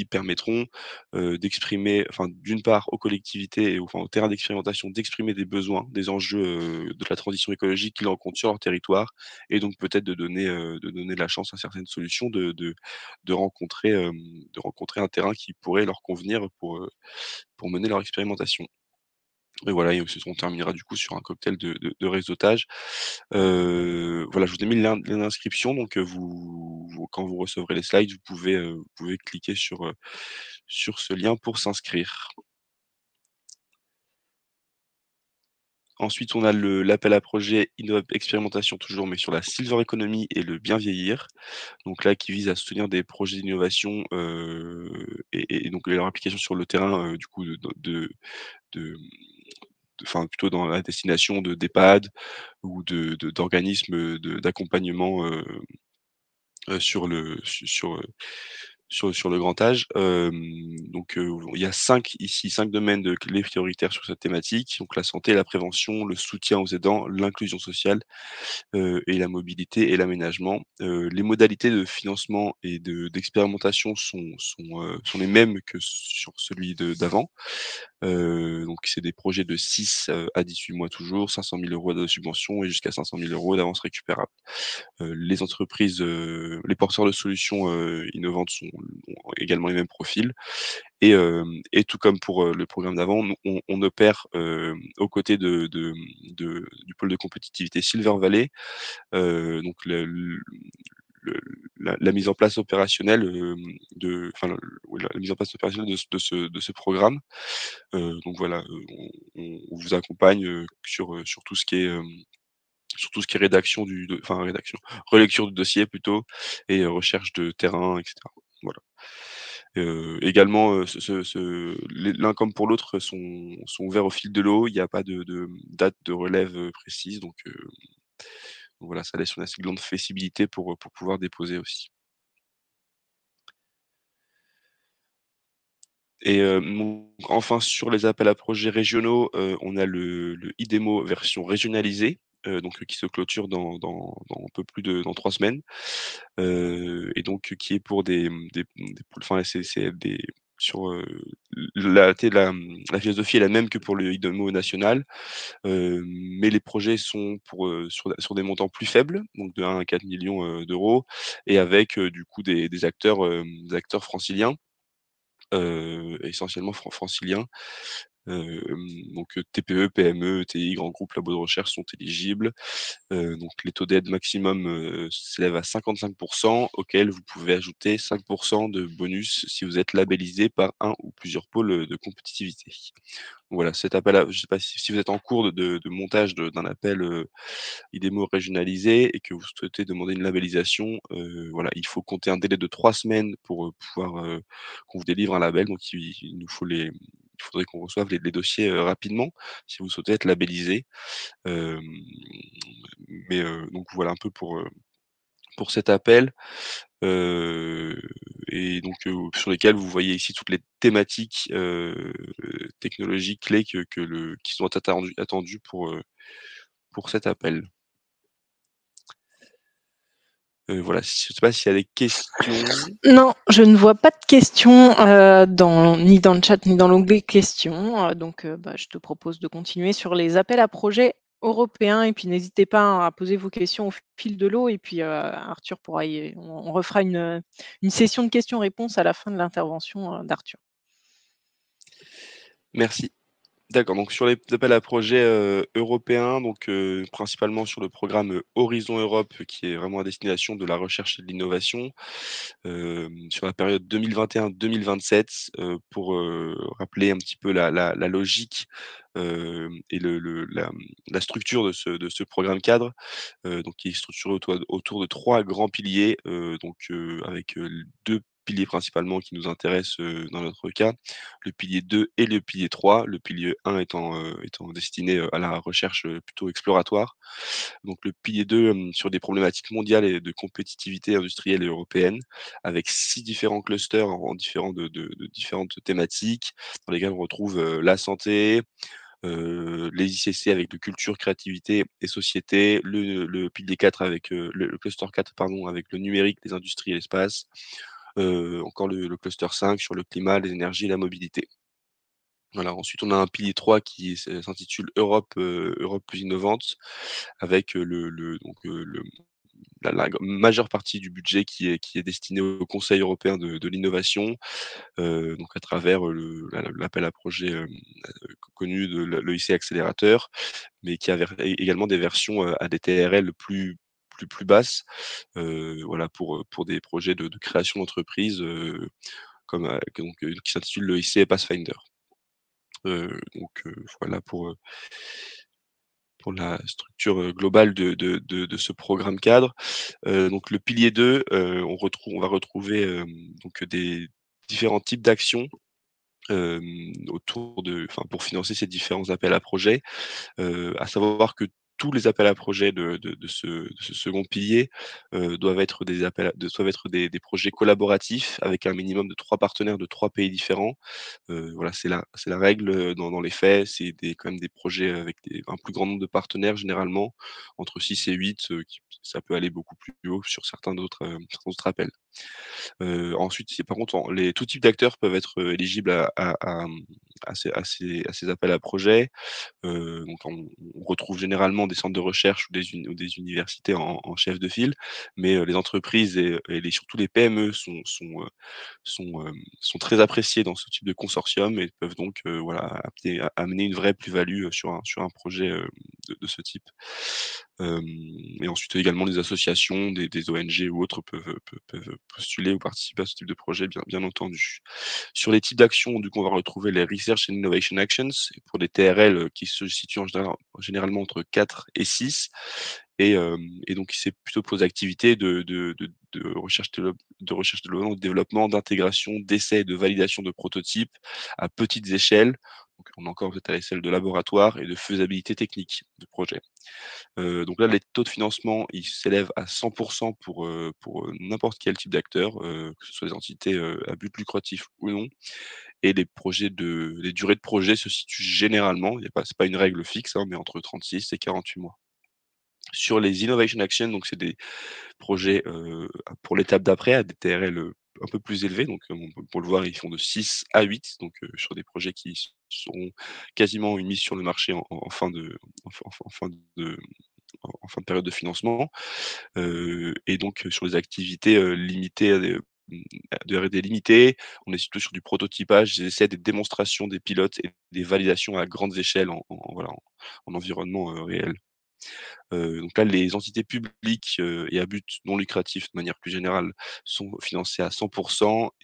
permettront, d'exprimer d'une part aux collectivités et au terrain d'expérimentation, d'exprimer des besoins, des enjeux, de la transition écologique qu'ils rencontrent sur leur territoire et donc peut-être de donner la chance à certaines solutions de rencontrer un terrain qui pourrait leur convenir pour mener leur expérimentation. Et voilà, et ensuite on terminera du coup sur un cocktail de réseautage. Voilà, je vous ai mis le lien d'inscription, donc quand vous recevrez les slides, vous pouvez cliquer sur ce lien pour s'inscrire. Ensuite, on a l'appel à projet Innov Expérimentation toujours, mais sur la silver economy et le bien vieillir. Donc là, qui vise à soutenir des projets d'innovation, et donc leur application sur le terrain, du coup de plutôt dans la destination d'EHPAD ou d'organismes, d'accompagnement, sur le grand âge. Donc il y a 5 domaines de clés prioritaires sur cette thématique, donc la santé, la prévention, le soutien aux aidants, l'inclusion sociale, et la mobilité et l'aménagement. Les modalités de financement et d'expérimentation sont les mêmes que sur celui d'avant. Donc c'est des projets de 6 à 18 mois toujours, 500 000 € de subvention et jusqu'à 500 000 € d'avance récupérable. Les entreprises, les porteurs de solutions, innovantes ont également les mêmes profils et tout comme pour, le programme d'avant, nous on opère, aux côtés du pôle de compétitivité Silver Valley. Donc la mise en place opérationnelle, oui, la mise en place opérationnelle de ce programme. Donc voilà, on vous accompagne, sur tout ce qui est, rédaction relecture du dossier plutôt et recherche de terrain et cetera. Voilà. Également, l'un comme pour l'autre sont ouverts au fil de l'eau. Il n'y a pas de date de relève, précise, donc voilà, ça laisse une assez grande flexibilité pour pouvoir déposer aussi. Et donc enfin sur les appels à projets régionaux, on a le IDEMO version régionalisée, donc qui se clôture dans un peu plus dans 3 semaines, et donc qui est pour des, enfin c'est des la philosophie est la même que pour le IDEMO national, mais les projets sont sur des montants plus faibles, donc de 1 à 4 millions d'euros et avec, du coup des acteurs franciliens, essentiellement franciliens. Donc TPE, PME, ETI, grands groupes, labos de recherche sont éligibles. Donc les taux d'aide maximum, s'élèvent à 55 auquel vous pouvez ajouter 5 de bonus si vous êtes labellisé par un ou plusieurs pôles, de compétitivité. Voilà, cet appel à je ne sais pas si vous êtes en cours de montage d'un appel, IDEMO régionalisé et que vous souhaitez demander une labellisation, voilà, il faut compter un délai de 3 semaines pour, pouvoir, qu'on vous délivre un label. Donc il faudrait qu'on reçoive les dossiers, rapidement si vous souhaitez être labellisé. Hem, donc voilà un peu pour cet appel, heu et donc sur lesquels vous voyez ici toutes les thématiques, technologiques clés qui sont attendues pour cet appel. Voilà, je sais pas s'il y a des questions? Non, je ne vois pas de questions ni dans le chat ni dans l'onglet questions. Donc, je te propose de continuer sur les appels à projets européens. Et puis, n'hésitez pas à poser vos questions au fil de l'eau. Et puis, Arthur pourra on refera une session de questions-réponses à la fin de l'intervention d'Arthur. Merci. D'accord, donc sur les appels à projets, européens, donc principalement sur le programme, Horizon Europe, qui est vraiment à destination de la recherche et de l'innovation, sur la période 2021-2027, pour, rappeler un petit peu la logique, et la structure de ce programme cadre, donc qui est structuré autour de 3 grands piliers, avec, 2 piliers principalement qui nous intéressent, dans notre cas, le pilier 2 et le pilier 3. Le pilier 1 étant destiné, à la recherche, plutôt exploratoire. Donc le pilier 2, sur des problématiques mondiales et de compétitivité industrielle et européenne, avec 6 différents clusters en différents de différentes thématiques, dans lesquels on retrouve, la santé, les ICC avec le culture, créativité et société, le pilier 4 avec, le cluster 4 pardon, avec le numérique, les industries et l'espace, encore le cluster 5 sur le climat, les énergies et la mobilité. Voilà, ensuite on a un pilier 3 qui s'intitule Europe plus innovante avec, la majeure partie du budget qui est destiné au Conseil européen de l'innovation, donc à travers, l'appel à projet, connu de l'EIC Accélérateur, mais qui avait également des versions, à des TRL plus basses, voilà pour des projets de création d'entreprise, comme, qui s'intitule l'EIC Pathfinder. Voilà pour la structure, globale de ce programme cadre. Donc le pilier 2, on va retrouver, donc des différents types d'actions, pour financer ces différents appels à projets. À savoir que tous les appels à projets de ce second pilier, doivent être des projets collaboratifs avec un minimum de 3 partenaires de 3 pays différents. Voilà, c'est la règle, dans les faits. C'est quand même des projets avec un plus grand nombre de partenaires généralement, entre 6 et 8, ça peut aller beaucoup plus haut sur certains autres appels. Ensuite, par contre, tout type d'acteurs peuvent être, éligibles à ces appels à projets. Donc on retrouve généralement des centres de recherche ou des universités en chef de file, mais les entreprises et surtout les PME sont très appréciés dans ce type de consortium et peuvent donc, voilà, amener une vraie plus-value, sur un projet, de ce type. Hem et ensuite également les associations, des ONG ou autres peuvent postuler ou participer à ce type de projet, bien entendu. Sur les types d'actions, du coup, on va retrouver les Research and Innovation Actions pour des TRL, qui se situent généralement entre 4 et 6 et donc c'est plutôt pour des activités de recherche développement, de développement, d'intégration, d'essais, de validation de prototypes à petites échelles. Donc on est encore peut-être à l'échelle de laboratoire et de faisabilité technique de projet. Donc là, les taux de financement, ils s'élèvent à 100 pour n'importe quel type d'acteur, que ce soit des entités, à but lucratif ou non et les durées de projet se situent généralement, c'est pas une règle fixe, hein, mais entre 36 et 48 mois. Sur les Innovation Action, donc c'est des projets, pour l'étape d'après, à des TRL, un peu plus élevés. Donc, pour le voir, ils font de 6 à 8, donc sur des projets qui seront quasiment une mise sur le marché en fin de en fin de en fin de période de financement. Et donc sur des activités, limitées à des de R&D limitées. On est surtout sur du prototypage, des essais, des démonstrations des pilotes et des validations à grandes échelles voilà, en environnement, réel. Donc là, les entités publiques, et à but non lucratif de manière plus générale sont financées à 100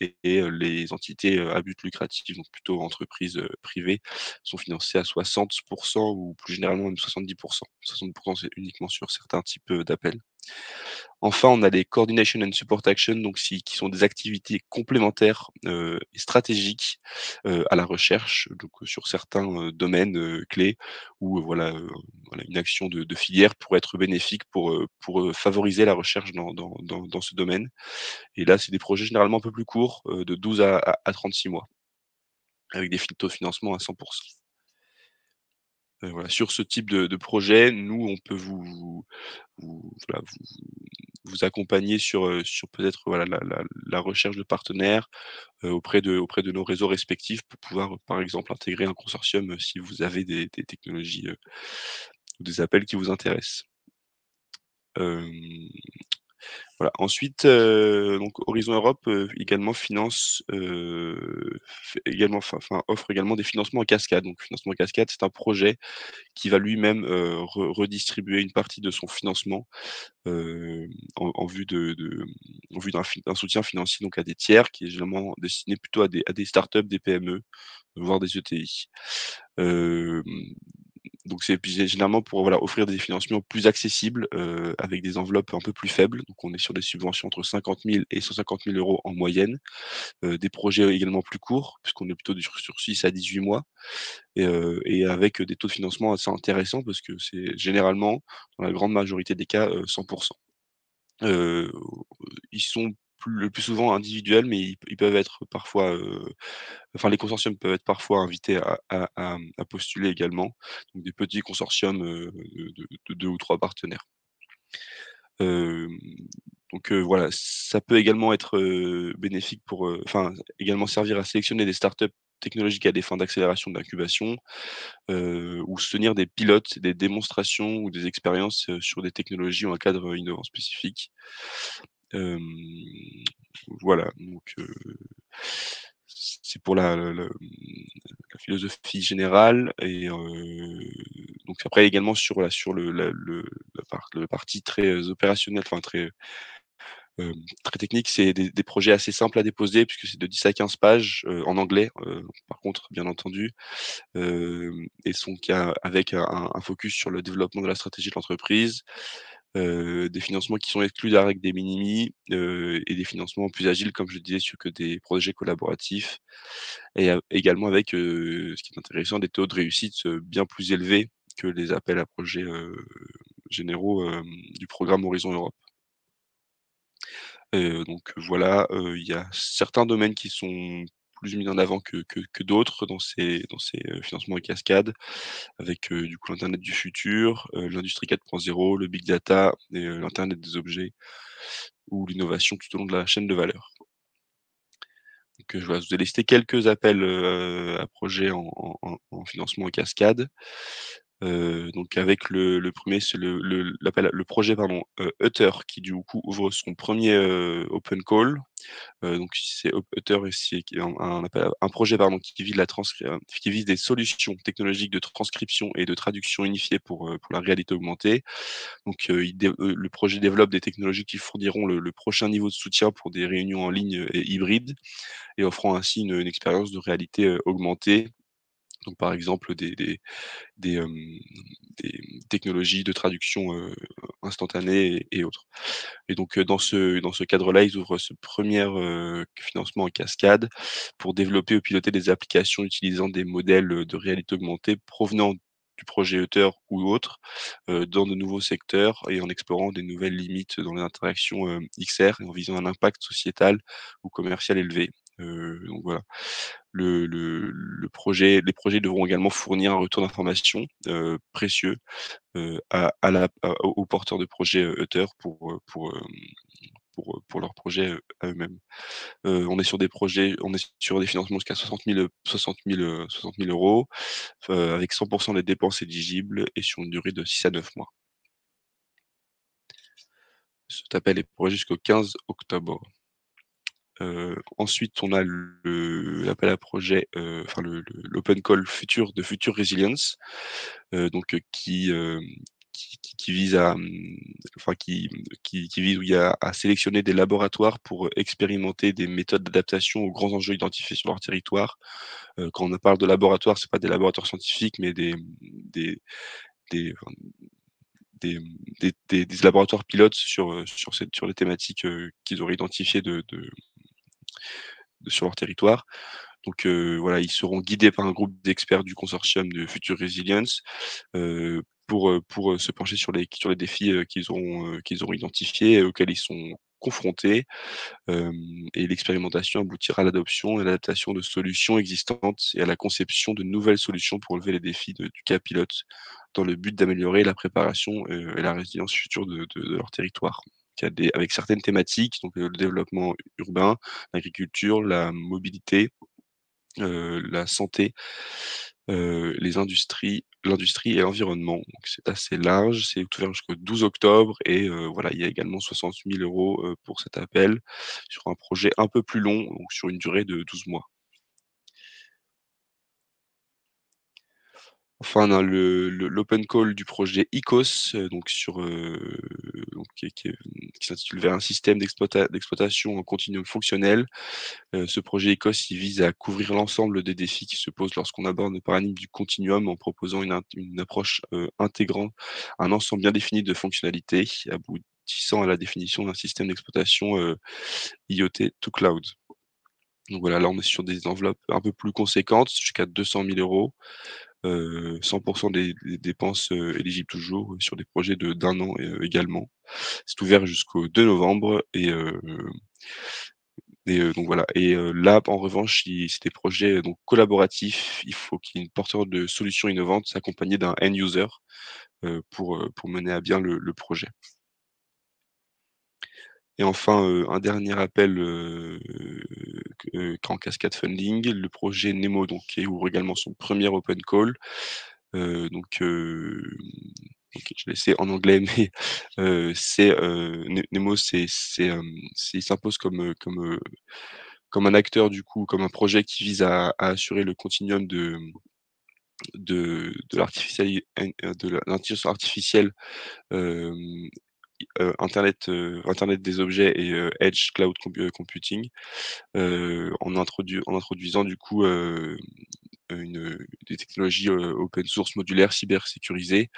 et les entités, à but lucratif, donc plutôt entreprises, privées, sont financées à 60 ou plus généralement même 70. 60 c'est uniquement sur certains types, d'appels. Enfin, on a les Coordination and Support Action, donc qui sont des activités complémentaires, et stratégiques, à la recherche, donc sur certains, domaines, clés où, voilà une action de filière pourrait être bénéfique pour favoriser la recherche dans ce domaine. Et là, c'est des projets généralement un peu plus courts, de 12 à 36 mois, avec des taux de financement à 100. Voilà, sur ce type de projet, nous, on peut voilà, vous accompagner sur peut-être, voilà, la recherche de partenaires, auprès de nos réseaux respectifs pour pouvoir, par exemple, intégrer un consortium, si vous avez des technologies, ou des appels qui vous intéressent. Hem Voilà. Ensuite, donc Horizon Europe, également finance, fait également offre également des financements en cascade. Donc financement en cascade, c'est un projet qui va lui-même, redistribuer une partie de son financement, en vue en vue d'un soutien financier donc à des tiers qui est généralement destiné plutôt à des startups, des PME, voire des ETI. Hem Donc c'est puis c'est généralement pour, voilà, offrir des financements plus accessibles, avec des enveloppes un peu plus faibles. Donc on est sur des subventions entre 50 000 et 150 000 € en moyenne. Des projets également plus courts, puisqu'on est plutôt sur 6 à 18 mois et avec, des taux de financement assez intéressants parce que c'est généralement, dans la grande majorité des cas, 100. Heu, Ils sont le plus souvent individuels, mais ils peuvent être parfois, les consortiums peuvent être parfois invités à postuler également, donc des petits consortiums, de 2 ou 3 partenaires. Hem, voilà, ça peut également être, bénéfique pour, également servir à sélectionner des startups technologiques à des fins d'accélération, d'incubation, ou soutenir des pilotes, des démonstrations ou des expériences, sur des technologies ou un cadre innovant spécifique. Hem, voilà, donc c'est pour la philosophie générale et donc après également sur sur le parti très, opérationnel, très, très technique, c'est des projets assez simples à déposer puisque c'est de 10 à 15 pages, en anglais, par contre bien entendu, et sont avec un focus sur le développement de la stratégie de l'entreprise, des financements qui sont exclus de la règle des minimis, et des financements plus agiles, comme je le disais, sur que des projets collaboratifs et également avec, ce qui est intéressant, des taux de réussite, bien plus élevés que les appels à projets, généraux, du programme Horizon Europe. Donc voilà, il y a certains domaines qui sont plus mis en avant que d'autres dans ces, financements en cascade avec, du coup l'internet du futur, l'industrie 4.0, le big data et l'internet des objets ou l'innovation tout au long de la chaîne de valeur. Donc, voilà, je vous ai listé quelques appels, à projets en financement en cascade. Donc avec le 1er, c'est le projet pardon, Hutter qui du coup ouvre son premier open call. Donc c'est Hutter et c'est un projet pardon qui vise des solutions technologiques de transcription et de traduction unifiées pour la réalité augmentée. Donc le projet développe des technologies qui fourniront le prochain niveau de soutien pour des réunions en ligne et hybrides et offrant ainsi une expérience de réalité, augmentée. Donc par exemple des, hem, des technologies de traduction, instantanée et autres. Et donc, dans ce cadre-là, ils ouvrent ce premier financement en cascade pour développer ou piloter des applications utilisant des modèles, de réalité augmentée provenant du projet Hutter ou autres, dans de nouveaux secteurs et en explorant des nouvelles limites dans les interactions, XR et en visant un impact sociétal ou commercial élevé. Donc voilà. Les projets devront également fournir un retour d'information, précieux, aux porteurs de projet, Hutter pour leurs projets à eux-mêmes. On est sur des financements jusqu'à 60 000 euros, avec 100% des dépenses éligibles et sur une durée de 6 à 9 mois. Cet appel est prorogé jusqu'au 15 octobre. Ensuite, on a l'appel à projet, enfin l'open call de Future Resilience, donc qui vise à, enfin qui vise à sélectionner des laboratoires pour expérimenter des méthodes d'adaptation aux grands enjeux identifiés sur leur territoire. Quand on parle de laboratoires, c'est pas des laboratoires scientifiques, mais des enfin, des laboratoires pilotes sur les thématiques qu'ils auraient identifiées sur leur territoire. Donc voilà, ils seront guidés par un groupe d'experts du consortium de Future Resilience pour se pencher sur les défis qu'ils auront identifiés et auxquels ils sont confrontés. Et l'expérimentation aboutira à l'adoption et à l'adaptation de solutions existantes et à la conception de nouvelles solutions pour relever les défis du cas pilote, dans le but d'améliorer la préparation et la résilience future de leur territoire. Avec certaines thématiques, donc le développement urbain, l'agriculture, la mobilité, la santé, l'industrie et l'environnement. Donc c'est assez large, c'est ouvert jusqu'au 12 octobre et voilà, il y a également 60 000 € pour cet appel sur un projet un peu plus long, donc sur une durée de 12 mois. Enfin, on a l'open call du projet ICOS, donc qui s'intitule Vers un système d'exploitation en continuum fonctionnel. Ce projet ICOS, il vise à couvrir l'ensemble des défis qui se posent lorsqu'on aborde le paradigme du continuum en proposant une approche intégrant un ensemble bien défini de fonctionnalités, aboutissant à la définition d'un système d'exploitation IoT to cloud. Donc voilà, là on est sur des enveloppes un peu plus conséquentes, jusqu'à 200 000 €. 100% des dépenses éligibles toujours sur des projets d'un an également. C'est ouvert jusqu'au 2 novembre donc voilà. Et là, en revanche, c'est des projets donc collaboratifs. Il faut qu'il y ait une porteur de solutions innovantes accompagné d'un end user pour mener à bien le projet. Et enfin, un dernier appel en cascade funding, le projet Nemo, donc qui ouvre également son premier open call. Donc je vais laisser en anglais, mais Nemo, il s'impose comme un acteur du coup, comme un projet qui vise à assurer le continuum de l'intelligence artificielle, internet des objets et edge cloud computing, en introduisant du coup, des technologies open source modulaires cybersécurisées.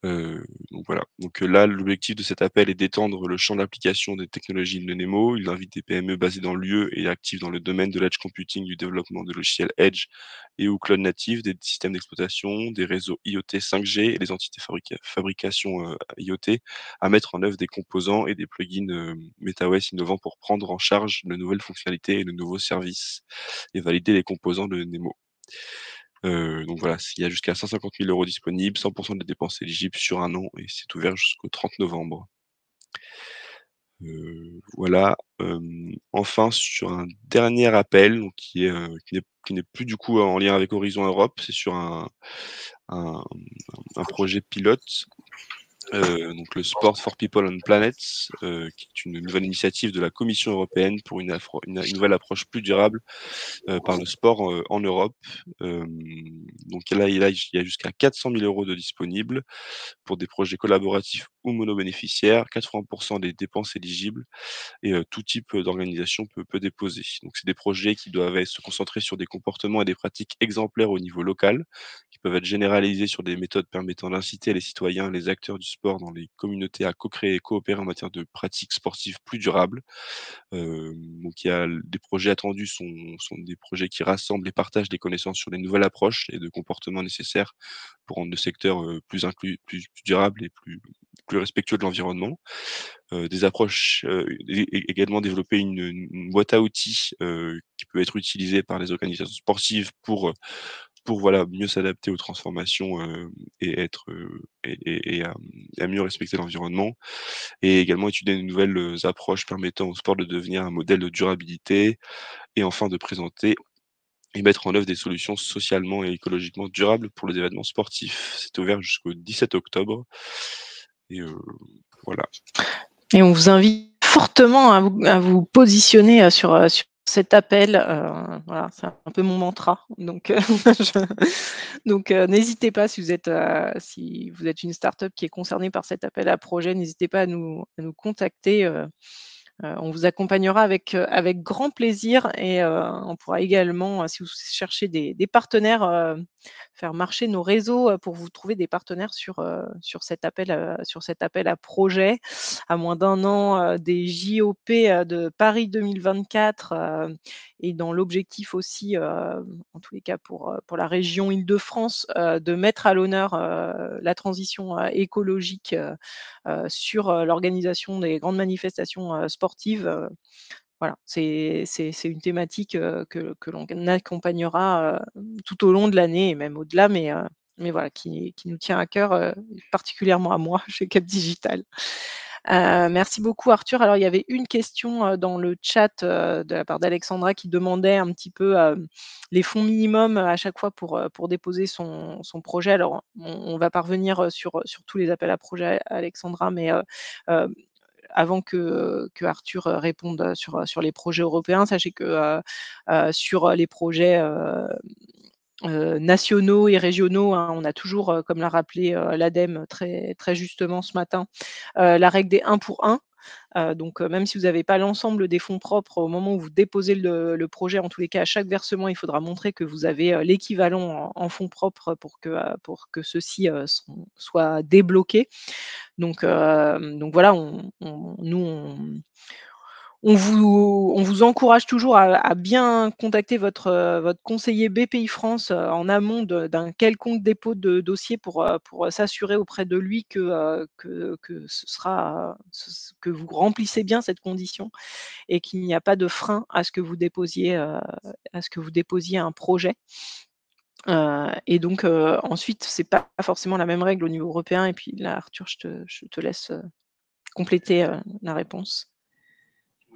Donc voilà. Donc là, l'objectif de cet appel est d'étendre le champ d'application des technologies de Nemo. Il invite des PME basées dans l'UE et actives dans le domaine de l'edge computing, du développement de logiciels edge et ou cloud natifs, des systèmes d'exploitation, des réseaux IoT 5G et les entités fabrication IoT à mettre en œuvre des composants et des plugins MetaOS innovants pour prendre en charge de nouvelles fonctionnalités et de nouveaux services et valider les composants de Nemo. Donc voilà, il y a jusqu'à 150 000 € disponibles, 100% des dépenses éligibles sur un an et c'est ouvert jusqu'au 30 novembre. Voilà, enfin sur un dernier appel, donc qui n'est plus du coup en lien avec Horizon Europe, c'est sur un projet pilote. Donc le Sport for People and Planets, qui est une nouvelle initiative de la Commission européenne pour une nouvelle approche plus durable par le sport en Europe. Donc là, il y a jusqu'à 400 000 € de disponibles pour des projets collaboratifs ou monobénéficiaires, 80% des dépenses éligibles et tout type d'organisation peut déposer. Donc c'est des projets qui doivent se concentrer sur des comportements et des pratiques exemplaires au niveau local, qui peuvent être généralisés sur des méthodes permettant d'inciter les citoyens et les acteurs du sport dans les communautés à co-créer et coopérer en matière de pratiques sportives plus durables. Donc il y a des projets attendus sont des projets qui rassemblent et partagent des connaissances sur les nouvelles approches et de comportements nécessaires pour rendre le secteur plus durable et plus respectueux de l'environnement. Des approches également développer une boîte à outils qui peut être utilisée par les organisations sportives pour pour voilà, mieux s'adapter aux transformations et être à mieux respecter l'environnement. Et également étudier de nouvelles approches permettant au sport de devenir un modèle de durabilité et enfin de présenter et mettre en œuvre des solutions socialement et écologiquement durables pour les événements sportifs. C'est ouvert jusqu'au 17 octobre et voilà. Et on vous invite fortement à vous positionner sur cet appel. Voilà, c'est un peu mon mantra. Donc, n'hésitez pas si vous êtes une start-up qui est concernée par cet appel à projet, n'hésitez pas à nous contacter. On vous accompagnera avec grand plaisir et on pourra également, si vous cherchez des partenaires, faire marcher nos réseaux, pour vous trouver des partenaires sur cet appel à projet. À moins d'1 an, des JOP, de Paris 2024, et dans l'objectif aussi, en tous les cas pour la région Île-de-France, de mettre à l'honneur, la transition, écologique, sur l'organisation des grandes manifestations sportives. Voilà, c'est une thématique que l'on accompagnera tout au long de l'année et même au-delà, mais voilà, qui nous tient à cœur, particulièrement à moi chez Cap Digital. Merci beaucoup Arthur. Alors il y avait une question dans le chat de la part d'Alexandra qui demandait un petit peu les fonds minimums à chaque fois pour déposer son projet. Alors on va pas revenir sur tous les appels à projets, Alexandra, mais avant que Arthur réponde sur les projets européens, sachez que sur les projets nationaux et régionaux, hein, on a toujours, comme l'a rappelé l'ADEME très, très justement ce matin, la règle des 1 pour 1. Donc, même si vous n'avez pas l'ensemble des fonds propres au moment où vous déposez le projet, en tous les cas, à chaque versement, il faudra montrer que vous avez l'équivalent en fonds propres pour que ceux-ci soient débloqués. Donc voilà, on vous encourage toujours à bien contacter votre conseiller BPI France en amont d'un quelconque dépôt de dossier pour s'assurer auprès de lui que que vous remplissez bien cette condition et qu'il n'y a pas de frein à ce que vous déposiez un projet. Et donc ensuite, c'est pas forcément la même règle au niveau européen. Et puis là, Arthur, je te laisse compléter la réponse.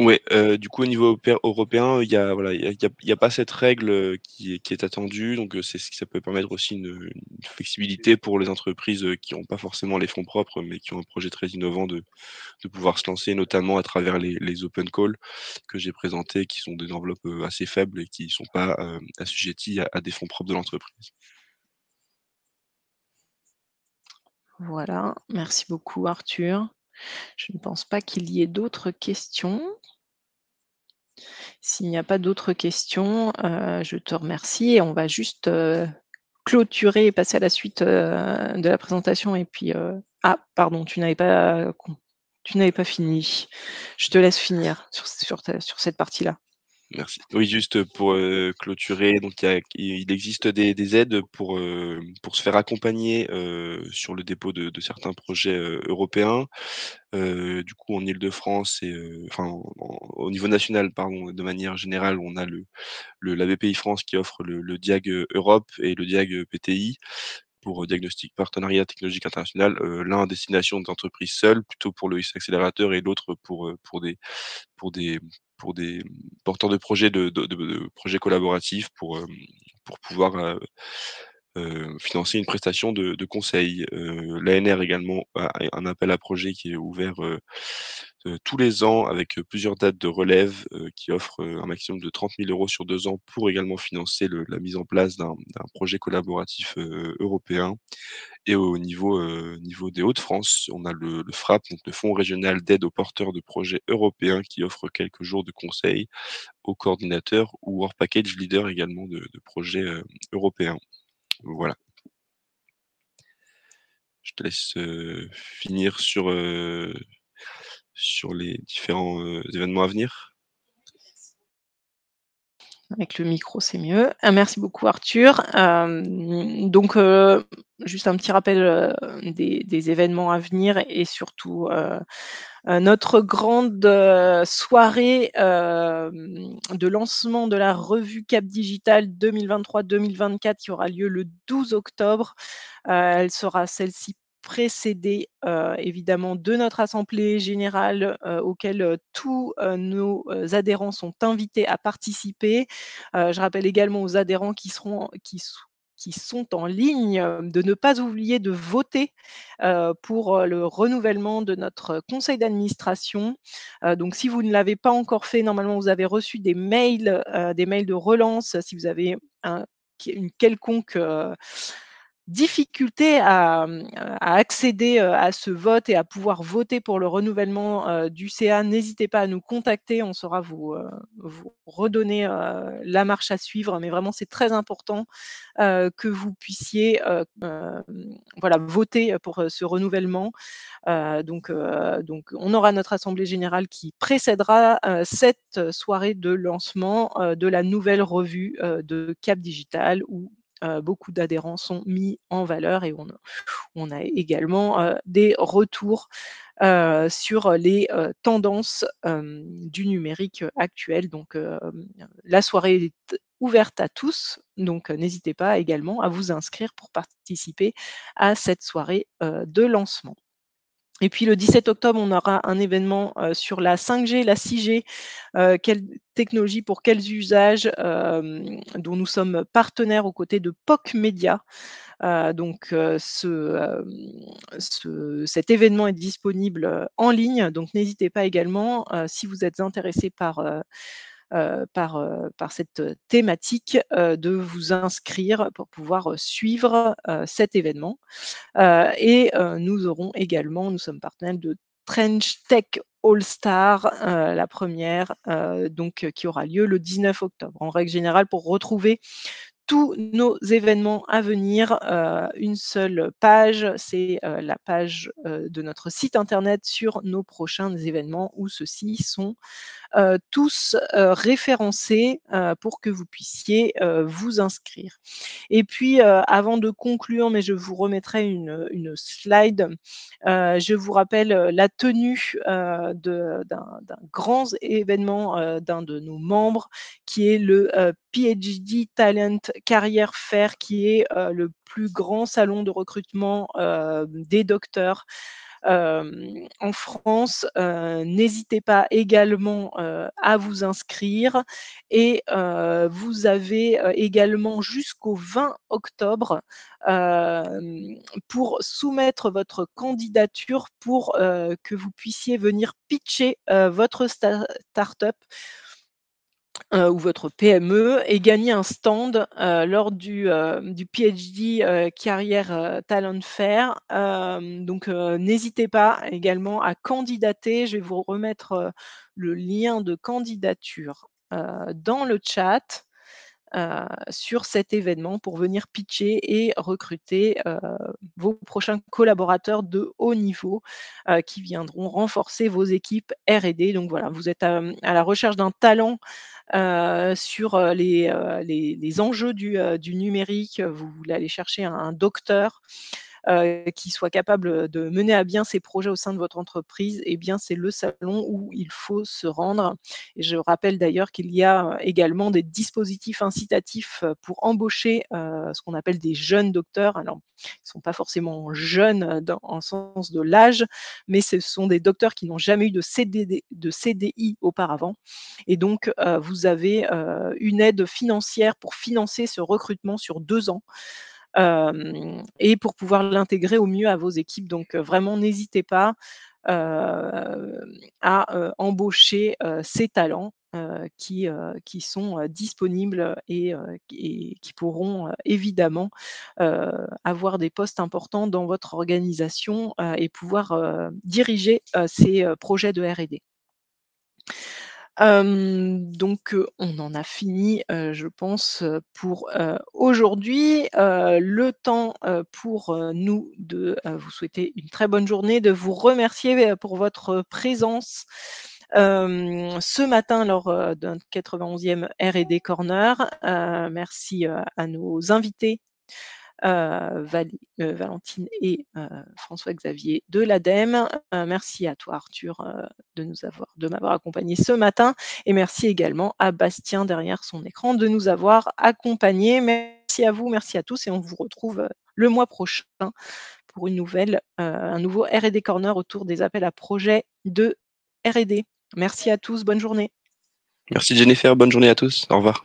Ouais, du coup, au niveau européen, il y a voilà, il y a pas cette règle, qui est attendue, donc c'est ce que ça peut permettre aussi une flexibilité pour les entreprises, qui ont pas forcément les fonds propres, mais qui ont un projet très innovant de pouvoir se lancer, notamment à travers les open calls que j'ai présentés, qui sont des enveloppes, assez faibles et qui sont pas, assujetties à des fonds propres de l'entreprise. Voilà, merci beaucoup Arthur. Je ne pense pas qu'il y ait d'autres questions. S'il n'y a pas d'autres questions, je te remercie et on va juste, clôturer et passer à la suite, de la présentation et puis, ah pardon, tu n'avais pas fini. Je te laisse finir sur cette partie-là. Merci. Oui, juste pour, clôturer, donc il existe des aides pour se faire accompagner, sur le dépôt de certains projets, européens. Du coup, en Île-de-France et enfin, au niveau national, pardon, de manière générale, on a la BPI France qui offre le DIAG Europe et le DIAG PTI pour diagnostic partenariat technologique international, l'un à destination d'entreprises seules, plutôt pour le X-accélérateur et l'autre pour des pour des porteurs de projets de projets collaboratifs pour pouvoir, financer une prestation de conseil. L'ANR également a un appel à projet qui est ouvert, tous les ans avec, plusieurs dates de relève, qui offre, un maximum de 30 000 € sur 2 ans pour également financer la mise en place d'un projet collaboratif, européen. Et au niveau des Hauts-de-France, on a le FRAP, donc le Fonds régional d'aide aux porteurs de projets européens qui offre quelques jours de conseil aux coordinateurs ou hors package leader également de projets, européens. Voilà. Je te laisse, finir sur les différents, événements à venir. Avec le micro, c'est mieux. Merci beaucoup Arthur. Donc juste un petit rappel, des événements à venir et surtout, notre grande, soirée, de lancement de la revue Cap Digital 2023-2024 qui aura lieu le 12 octobre. Elle sera celle-ci précédée, évidemment de notre assemblée générale, auquel, tous, nos, adhérents sont invités à participer. Je rappelle également aux adhérents qui sont en ligne, de ne pas oublier de voter, pour, le renouvellement de notre conseil d'administration. Donc si vous ne l'avez pas encore fait, normalement vous avez reçu des mails de relance si vous avez une quelconque, difficulté à accéder, à ce vote et à pouvoir voter pour le renouvellement, du CA, n'hésitez pas à nous contacter, on saura vous redonner, la marche à suivre. Mais vraiment, c'est très important, que vous puissiez, voilà, voter pour, ce renouvellement. Donc on aura notre assemblée générale qui précédera, cette soirée de lancement, de la nouvelle revue, de Cap Digital où, beaucoup d'adhérents sont mis en valeur et on a également, des retours, sur les, tendances, du numérique actuel. Donc la soirée est ouverte à tous, donc n'hésitez pas également à vous inscrire pour participer à cette soirée, de lancement. Et puis le 17 octobre, on aura un événement, sur la 5G, la 6G, quelle technologie pour quels usages, dont nous sommes partenaires aux côtés de POC Média. Donc cet événement est disponible, en ligne, donc n'hésitez pas également, si vous êtes intéressé par cette thématique, de vous inscrire pour pouvoir, suivre, cet événement. Nous sommes partenaires de Trench Tech All Star, la première, qui aura lieu le 19 octobre. En règle générale, pour retrouver tous nos événements à venir, une seule page, c'est, la page, de notre site internet sur nos prochains événements où ceux-ci sont tous référencés, pour que vous puissiez, vous inscrire. Et puis, avant de conclure, mais je vous remettrai une slide, je vous rappelle, la tenue, d'un grand événement, d'un de nos membres qui est le, PhD Talent Career Fair qui est, le plus grand salon de recrutement, des docteurs, en France. N'hésitez pas également, à vous inscrire et vous avez, également jusqu'au 20 octobre, pour soumettre votre candidature pour, que vous puissiez venir pitcher, votre start-up ou votre PME et gagner un stand, lors du PhD, Career, Talent Fair. N'hésitez pas également à candidater. Je vais vous remettre, le lien de candidature, dans le chat, sur cet événement pour venir pitcher et recruter, vos prochains collaborateurs de haut niveau, qui viendront renforcer vos équipes R&D. Donc voilà, vous êtes, à la recherche d'un talent sur, les enjeux du numérique, vous voulez aller chercher un docteur, qui soit capable, de mener à bien ses projets au sein de votre entreprise, eh bien, c'est le salon où il faut se rendre. Et je rappelle d'ailleurs qu'il y a, également des dispositifs incitatifs, pour embaucher, ce qu'on appelle des jeunes docteurs. Alors, ils ne sont pas forcément jeunes, en sens de l'âge, mais ce sont des docteurs qui n'ont jamais eu de CDI auparavant. Et donc, vous avez, une aide financière pour financer ce recrutement sur 2 ans, et pour pouvoir l'intégrer au mieux à vos équipes. Donc, vraiment n'hésitez pas, à, embaucher, ces talents, qui sont, disponibles et qui pourront, évidemment, avoir des postes importants dans votre organisation, et pouvoir, diriger, ces, projets de R&D. On en a fini, je pense, pour, aujourd'hui. Le temps, pour, nous de, vous souhaiter une très bonne journée, de vous remercier, pour votre présence, ce matin lors d'un 91e R&D Corner. Merci à nos invités, Valentine et François-Xavier de l'ADEME. Merci à toi Arthur de m'avoir accompagné ce matin, et merci également à Bastien derrière son écran de nous avoir accompagnés. Merci à vous, merci à tous, et on vous retrouve le mois prochain pour un nouveau R&D Corner autour des appels à projets de R&D. Merci à tous, bonne journée. Merci Jennifer, bonne journée à tous, au revoir.